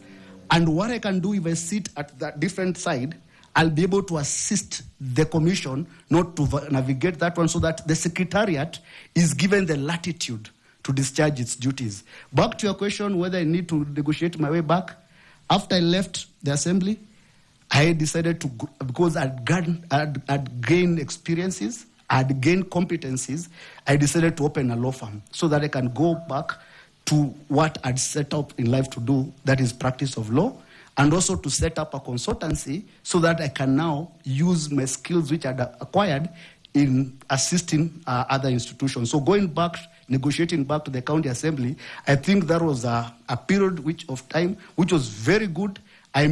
And what I can do if I sit at that different side, I'll be able to assist the commission not to navigate that one so that the secretariat is given the latitude to discharge its duties. Back to your question, whether I need to negotiate my way back. After I left the assembly, I decided to, because I'd gained experiences, I'd gained competencies, I decided to open a law firm so that I can go back to what I'd set up in life to do, that is practice of law, and also to set up a consultancy so that I can now use my skills which I'd acquired in assisting other institutions. So going back, negotiating back to the county assembly, I think that was a period of time which was very good. I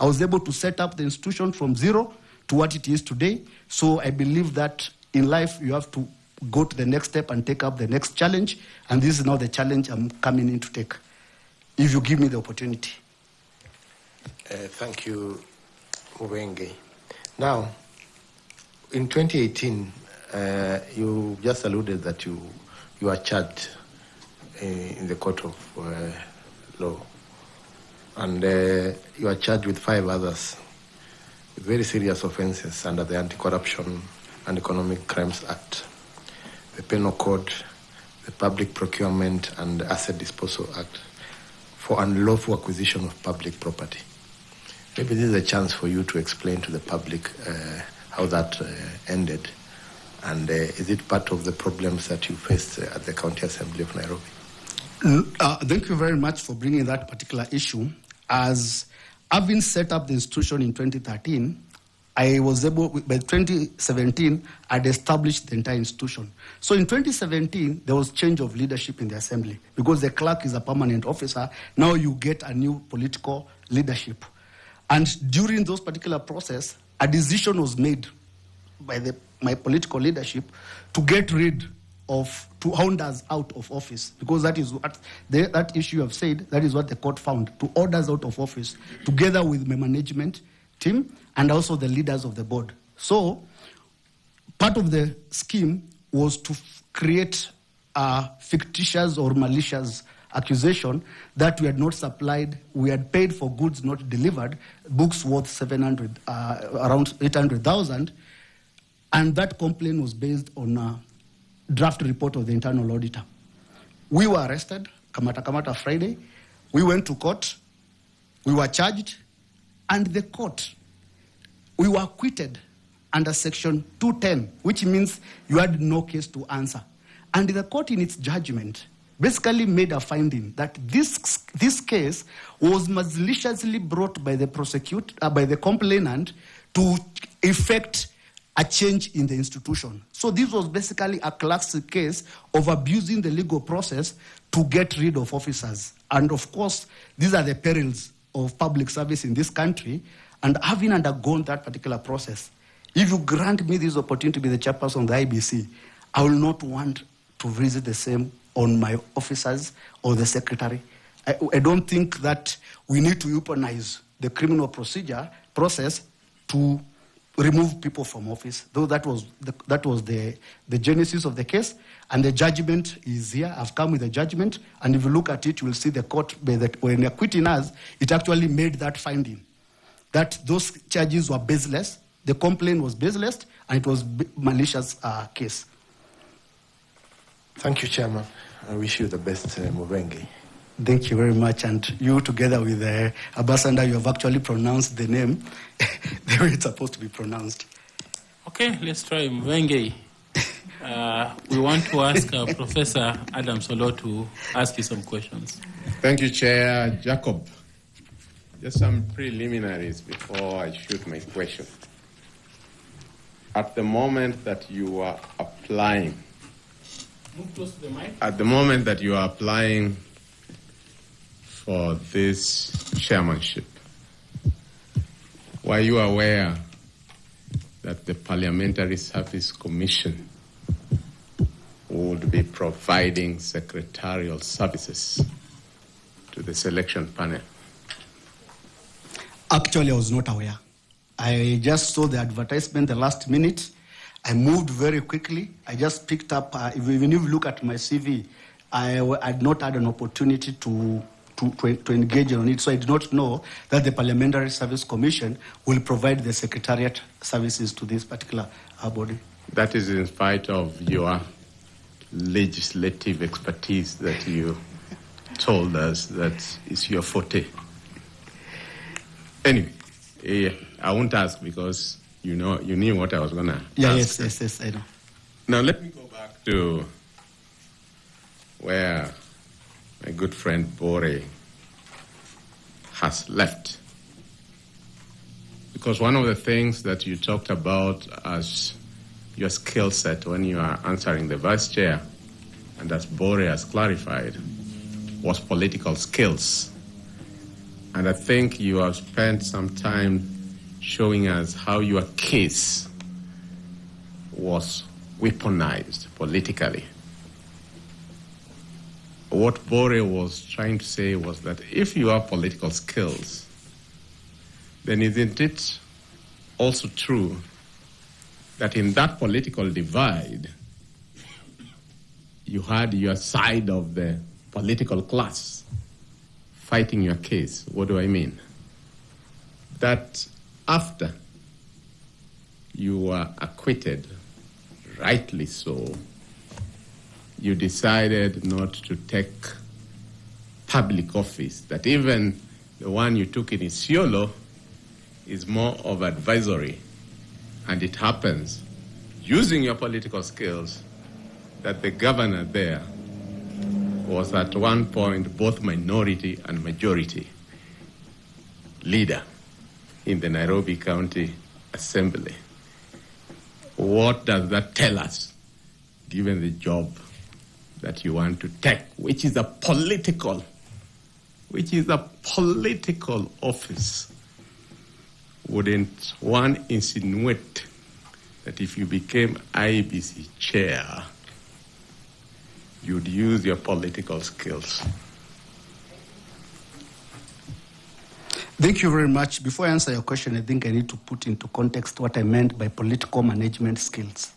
was able to set up the institution from zero to what it is today. So I believe that in life you have to go to the next step and take up the next challenge. And this is now the challenge I'm coming in to take, if you give me the opportunity. Thank you, Ngwele. Now, in 2018, you just alluded that you are charged in the court of law, and you are charged with 5 others with very serious offenses under the Anti-Corruption and Economic Crimes Act, the Penal Code, the Public Procurement and Asset Disposal Act, for unlawful acquisition of public property. Maybe this is a chance for you to explain to the public how that ended. And is it part of the problems that you faced at the County Assembly of Nairobi? Thank you very much for bringing that particular issue. As having set up the institution in 2013, I was able, by 2017, I'd established the entire institution. So in 2017, there was change of leadership in the assembly. Because the clerk is a permanent officer, now you get a new political leadership. And during those particular process, a decision was made by my political leadership to get rid of, to hound us out of office, because that is what that issue I've said, that is what the court found, to order us out of office, together with my management team and also the leaders of the board. So part of the scheme was to create a fictitious or malicious accusation that we had not supplied, we had paid for goods not delivered, books worth around 800,000, and that complaint was based on a draft report of the internal auditor. We were arrested, Kamata Friday. We went to court. We were charged. And the court, we were acquitted under Section 210, which means you had no case to answer. And the court, in its judgment, basically made a finding that this case was maliciously brought by the complainant to effect a change in the institution. So this was basically a classic case of abusing the legal process to get rid of officers. And of course, these are the perils of public service in this country. And having undergone that particular process, if you grant me this opportunity to be the chairperson of the IEBC, I will not want to visit the same on my officers or the secretary. I don't think that we need to weaponize the criminal process to remove people from office, though that was the genesis of the case, and the judgment is here. I've come with a judgment, and if you look at it, you will see the court, when acquitting us, it actually made that finding, that those charges were baseless, the complaint was baseless, and it was malicious case. Thank you, Chairman. I wish you the best, Mubenge. Thank you very much. And you, together with the ambassador, you have actually pronounced the name the way it's supposed to be pronounced. Okay, let's try Mubenge. We want to ask Professor Adam Solo to ask you some questions. Thank you, Chair Jacob. Just some preliminaries before I shoot my question. At the moment that you are applying, move close to the mic. At the moment that you are applying for this chairmanship, were you aware that the Parliamentary Service Commission would be providing secretarial services to the selection panel? Actually, I was not aware. I just saw the advertisement the last minute. I moved very quickly. I just picked up, even if you look at my CV, I had not had an opportunity to engage on it, so I did not know that the Parliamentary Service Commission will provide the secretariat services to this particular body. That is in spite of your legislative expertise that you told us that is your forte. Anyway, I won't ask because you knew what I was going to ask. Yes, I know. Now let me go back to where my good friend Bore has left. Because one of the things that you talked about as your skill set when you are answering the vice chair, and as Bore has clarified, was political skills. And I think you have spent some time showing us how your case was weaponized politically. What Bore was trying to say was that if you have political skills, then isn't it also true that in that political divide, you had your side of the political class fighting your case? What do I mean? That after you were acquitted, rightly so, you decided not to take public office, that even the one you took in Isiolo, is more of advisory, and it happens, using your political skills, that the governor there was at one point both minority and majority leader in the Nairobi County Assembly. What does that tell us, given the job that you want to take, which is a political office? Wouldn't one insinuate that if you became IEBC chair, you'd use your political skills? Thank you very much. Before I answer your question, I think I need to put into context what I meant by political management skills.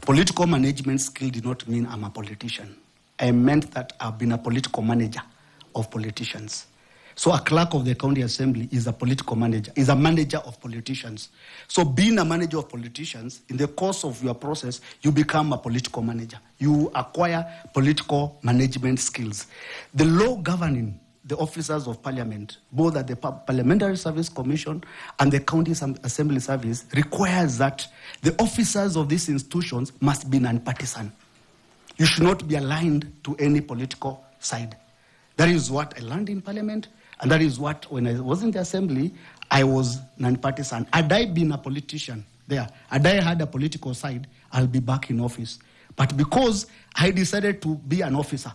Political management skill did not mean I'm a politician. I meant that I've been a political manager of politicians. So a clerk of the county assembly is a political manager, is a manager of politicians. So being a manager of politicians, in the course of your process, you become a political manager. You acquire political management skills. The law governing the officers of parliament, both at the Parliamentary Service Commission and the County Assembly Service, requires that the officers of these institutions must be non-partisan. You should not be aligned to any political side. That is what I learned in Parliament, and that is what, when I was in the Assembly, I was non-partisan. Had I been a politician there, had I had a political side, I'll be back in office. But because I decided to be an officer,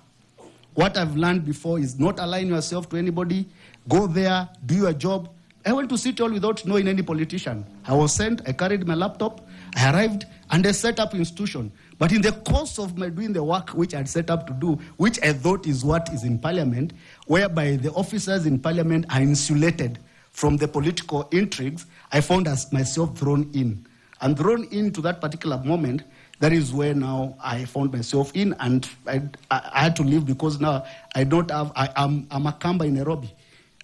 what I've learned before is not align yourself to anybody, go there, do your job. I went to City Hall without knowing any politician. I was sent, I carried my laptop, I arrived, and I set up institution. But in the course of my doing the work which I'd set up to do, which I thought is what is in Parliament, whereby the officers in Parliament are insulated from the political intrigues, I found myself thrown in. And thrown into that particular moment, that is where now I found myself in, and I had to leave because now I'm a Kamba in Nairobi.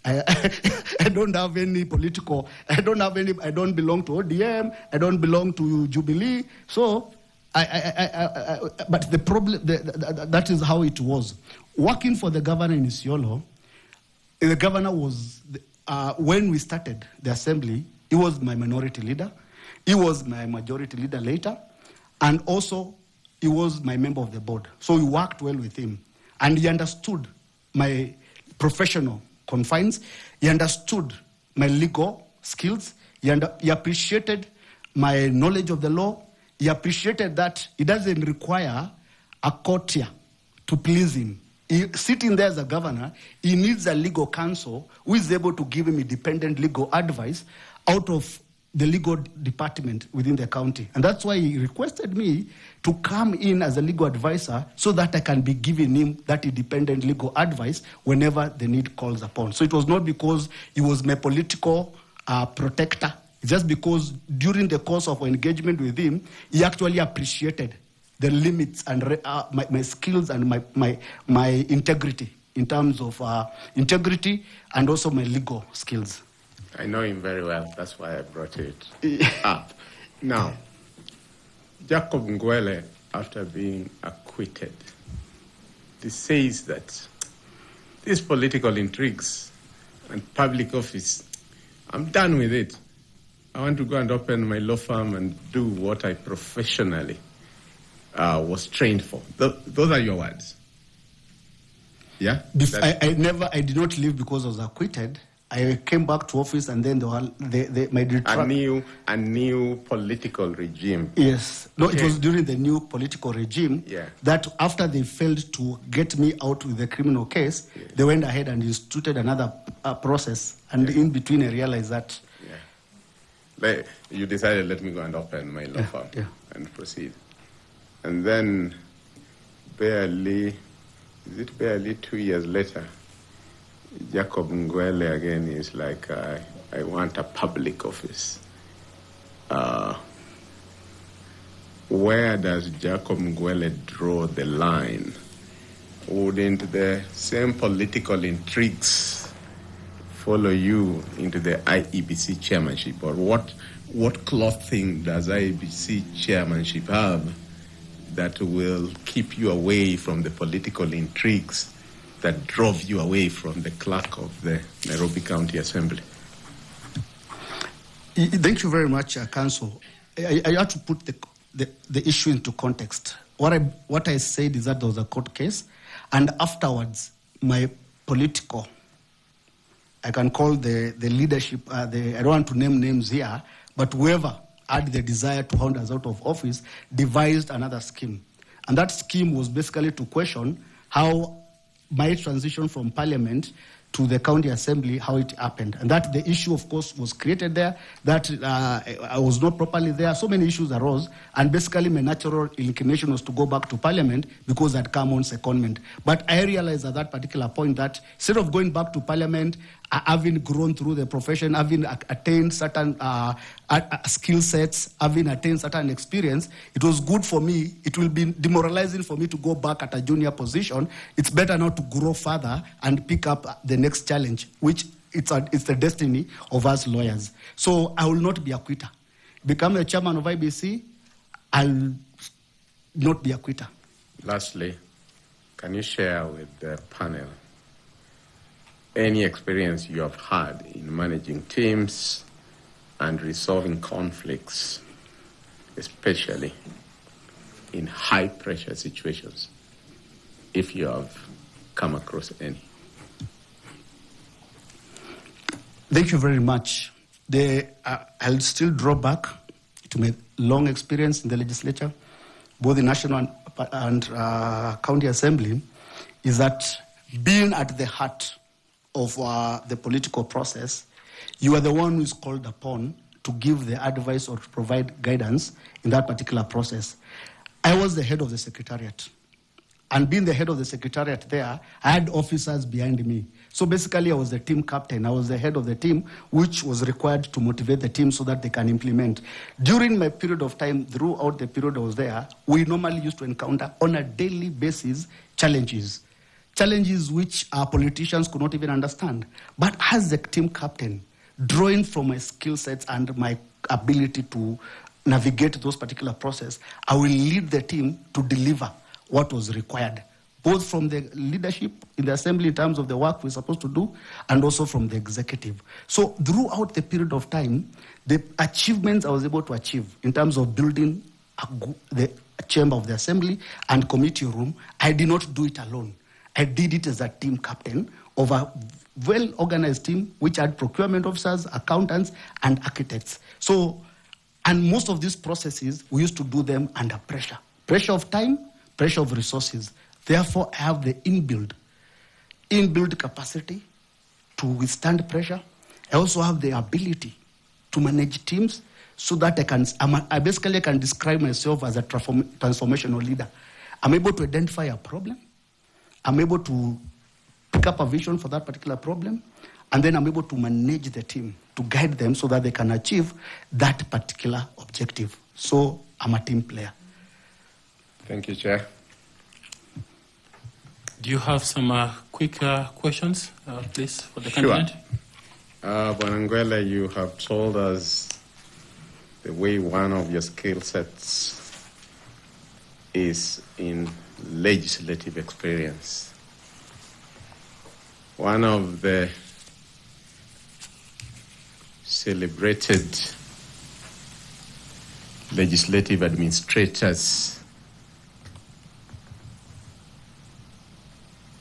I don't have any political, I don't belong to ODM, I don't belong to Jubilee. So, but the problem, that is how it was. Working for the governor in Isiolo, the governor was, when we started the assembly, he was my minority leader, he was my majority leader later, and also he was my member of the board. So we worked well with him. And he understood my professional confines, he understood my legal skills, he appreciated my knowledge of the law, he appreciated that it doesn't require a courtier to please him. Sitting there as a governor, he needs a legal counsel who is able to give him independent legal advice out of the legal department within the county. And that's why he requested me to come in as a legal advisor so that I can be giving him that independent legal advice whenever the need calls upon. So it was not because he was my political protector. It's just because during the course of engagement with him, he actually appreciated the limits and my skills and my integrity in terms of integrity and also my legal skills. I know him very well. That's why I brought it up. Now, Jacob Ngwele, after being acquitted, he says that these political intrigues and public office, I'm done with it. I want to go and open my law firm and do what I professionally was trained for. Those are your words. Yeah? I did not leave because I was acquitted. I came back to office and then a new political regime. Yes. No, okay. It was during the new political regime that after they failed to get me out with the criminal case, they went ahead and instituted another process. And in between I realized that... You decided, let me go and open my law firm and proceed. And then barely 2 years later, Jacob Ngwele again is like, I want a public office. Where does Jacob Ngwele draw the line? Wouldn't the same political intrigues follow you into the IEBC chairmanship? Or what clothing does IEBC chairmanship have that will keep you away from the political intrigues that drove you away from the clerk of the Nairobi County Assembly? Thank you very much, Council. I have to put the issue into context. What I said is that there was a court case, and afterwards, my political, I can call the leadership, I don't want to name names here, but whoever had the desire to hound us out of office devised another scheme. And that scheme was basically to question how my transition from Parliament to the county assembly, how it happened. And that the issue, of course, was created there, that I was not properly there. So many issues arose. And basically, my natural inclination was to go back to Parliament because I'd come on secondment. But I realized at that particular point that instead of going back to Parliament, having grown through the profession, having attained certain skill sets, having attained certain experience, it was good for me. It will be demoralizing for me to go back at a junior position. It's better now to grow further and pick up the next challenge, which it's the destiny of us lawyers. So I will not be a quitter. Become a chairman of IEBC, I'll not be a quitter. Lastly, can you share with the panel any experience you have had in managing teams and resolving conflicts, especially in high-pressure situations, if you have come across any? Thank you very much. I'll still draw back to my long experience in the legislature, both the national and county assembly, is that being at the heart of the political process, you are the one who is called upon to give the advice or to provide guidance in that particular process. I was the head of the secretariat. And being the head of the secretariat there, I had officers behind me. So basically, I was the team captain. I was the head of the team, which was required to motivate the team so that they can implement. During my period of time, throughout the period I was there, we normally used to encounter on a daily basis challenges which our politicians could not even understand. But as the team captain, drawing from my skill sets and my ability to navigate those particular processes, I will lead the team to deliver what was required, both from the leadership in the assembly in terms of the work we're supposed to do, and also from the executive. So throughout the period of time, the achievements I was able to achieve in terms of building the chamber of the assembly and committee room, I did not do it alone. I did it as a team captain of a well-organized team which had procurement officers, accountants, and architects. So, and most of these processes, we used to do them under pressure. Pressure of time, pressure of resources. Therefore, I have the inbuilt capacity to withstand pressure. I also have the ability to manage teams so that I basically can describe myself as a transformational leader. I'm able to identify a problem. I'm able to pick up a vision for that particular problem, and then I'm able to manage the team, to guide them so that they can achieve that particular objective. So I'm a team player. Thank you, Chair. Do you have some quick questions, please, for the candidate? Sure. Ngwele, you have told us the way one of your skill sets is in legislative experience. One of the celebrated legislative administrators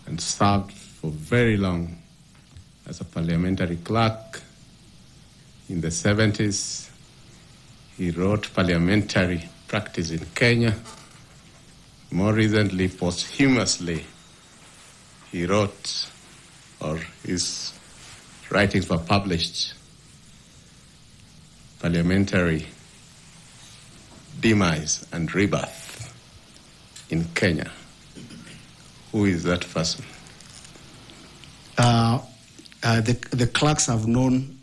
and served for very long as a parliamentary clerk in the 70s. He wrote Parliamentary Practice in Kenya. More recently, posthumously, he wrote, or his writings were published, Parliamentary Demise and Rebirth in Kenya. Who is that person? The clerks have known,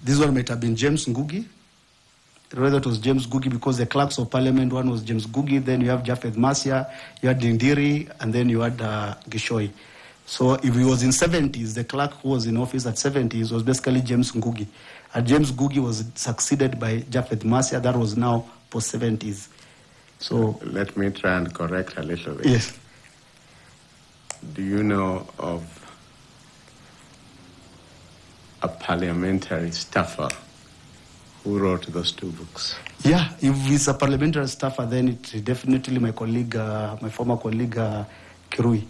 this one might have been James Ngugi. Rather, it was James Ngugi because the clerks of parliament, one was James Ngugi, then you have Japheth Masia, you had Ndiri, and then you had Gishoi. So if he was in 70s, the clerk who was in office at 70s was basically James Ngugi. And James Ngugi was succeeded by Japheth Masia, that was now post-70s. So let me try and correct a little bit. Yes. Do you know of a parliamentary staffer Who wrote those two books? Yeah, if it's a parliamentary staffer, then it's definitely my colleague, my former colleague, Kirui.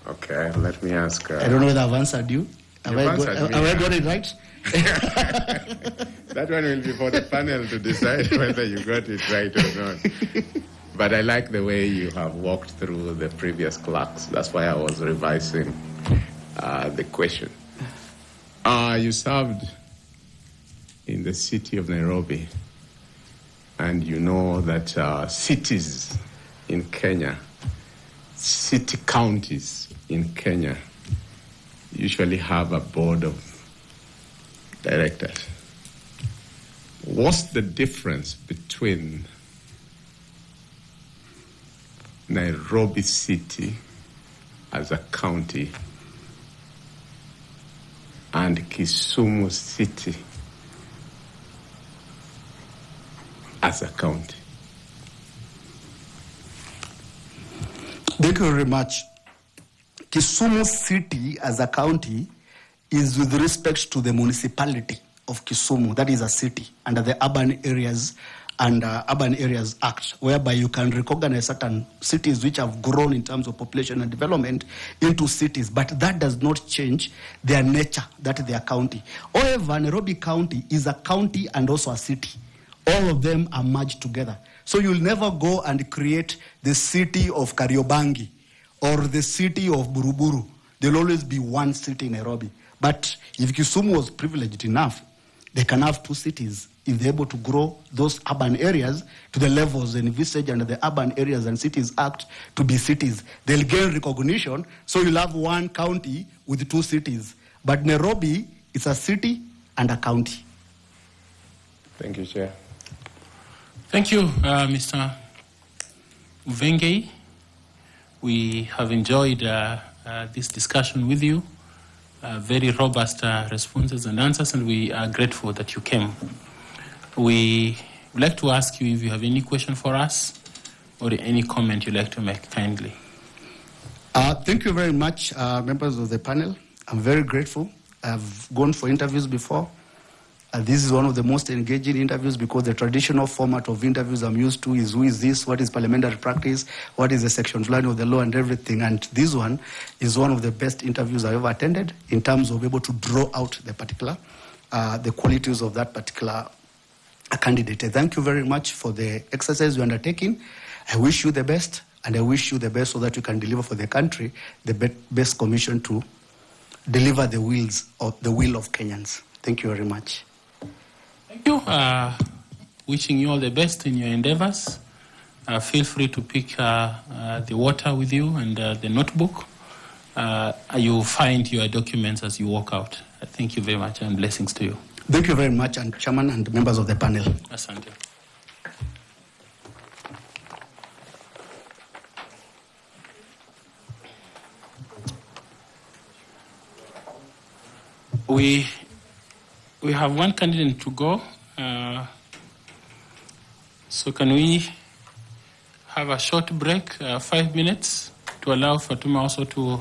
Okay, let me ask. I don't know whether I've answered you. Have I got it right? That one will be for the panel to decide whether you got it right or not. But I like the way you have walked through the previous clerks. That's why I was revising the question. You served in the city of Nairobi, and you know that cities in Kenya, city counties in Kenya, usually have a board of directors. What's the difference between Nairobi City as a county and Kisumu City as a county? Thank you very much. Kisumu City as a county is with respect to the municipality of Kisumu. That is a city under the Urban Areas and Urban Areas Act, whereby you can recognize certain cities which have grown in terms of population and development into cities, but that does not change their nature, that is their county. However, Nairobi County is a county and also a city. All of them are merged together. So you'll never go and create the city of Kariobangi or the city of Buruburu. There'll always be one city in Nairobi. But if Kisumu was privileged enough, they can have two cities if they're able to grow those urban areas to the levels envisaged under the Urban Areas and Cities Act to be cities. They'll gain recognition, so you'll have one county with two cities. But Nairobi is a city and a county. Thank you, Chair. Thank you, Mr. Ngwele. We have enjoyed this discussion with you. Very robust responses and answers, and we are grateful that you came. We would like to ask you if you have any question for us or any comment you'd like to make, kindly. Thank you very much, members of the panel. I'm very grateful. I've gone for interviews before. This is one of the most engaging interviews because the traditional format of interviews I'm used to is who is this, what is parliamentary practice, what is the section line of the law and everything. And this one is one of the best interviews I've ever attended in terms of able to draw out the particular, the qualities of that particular candidate. Thank you very much for the exercise you're undertaking. I wish you the best, and I wish you the best so that you can deliver for the country the best commission to deliver the will of Kenyans. Thank you very much. Thank you. Wishing you all the best in your endeavors. Feel free to pick the water with you and the notebook. You'll find your documents as you walk out. Thank you very much, and blessings to you. Thank you very much, and Chairman and members of the panel. Asante. We have one candidate to go. So can we have a short break, 5 minutes, to allow Fatuma also to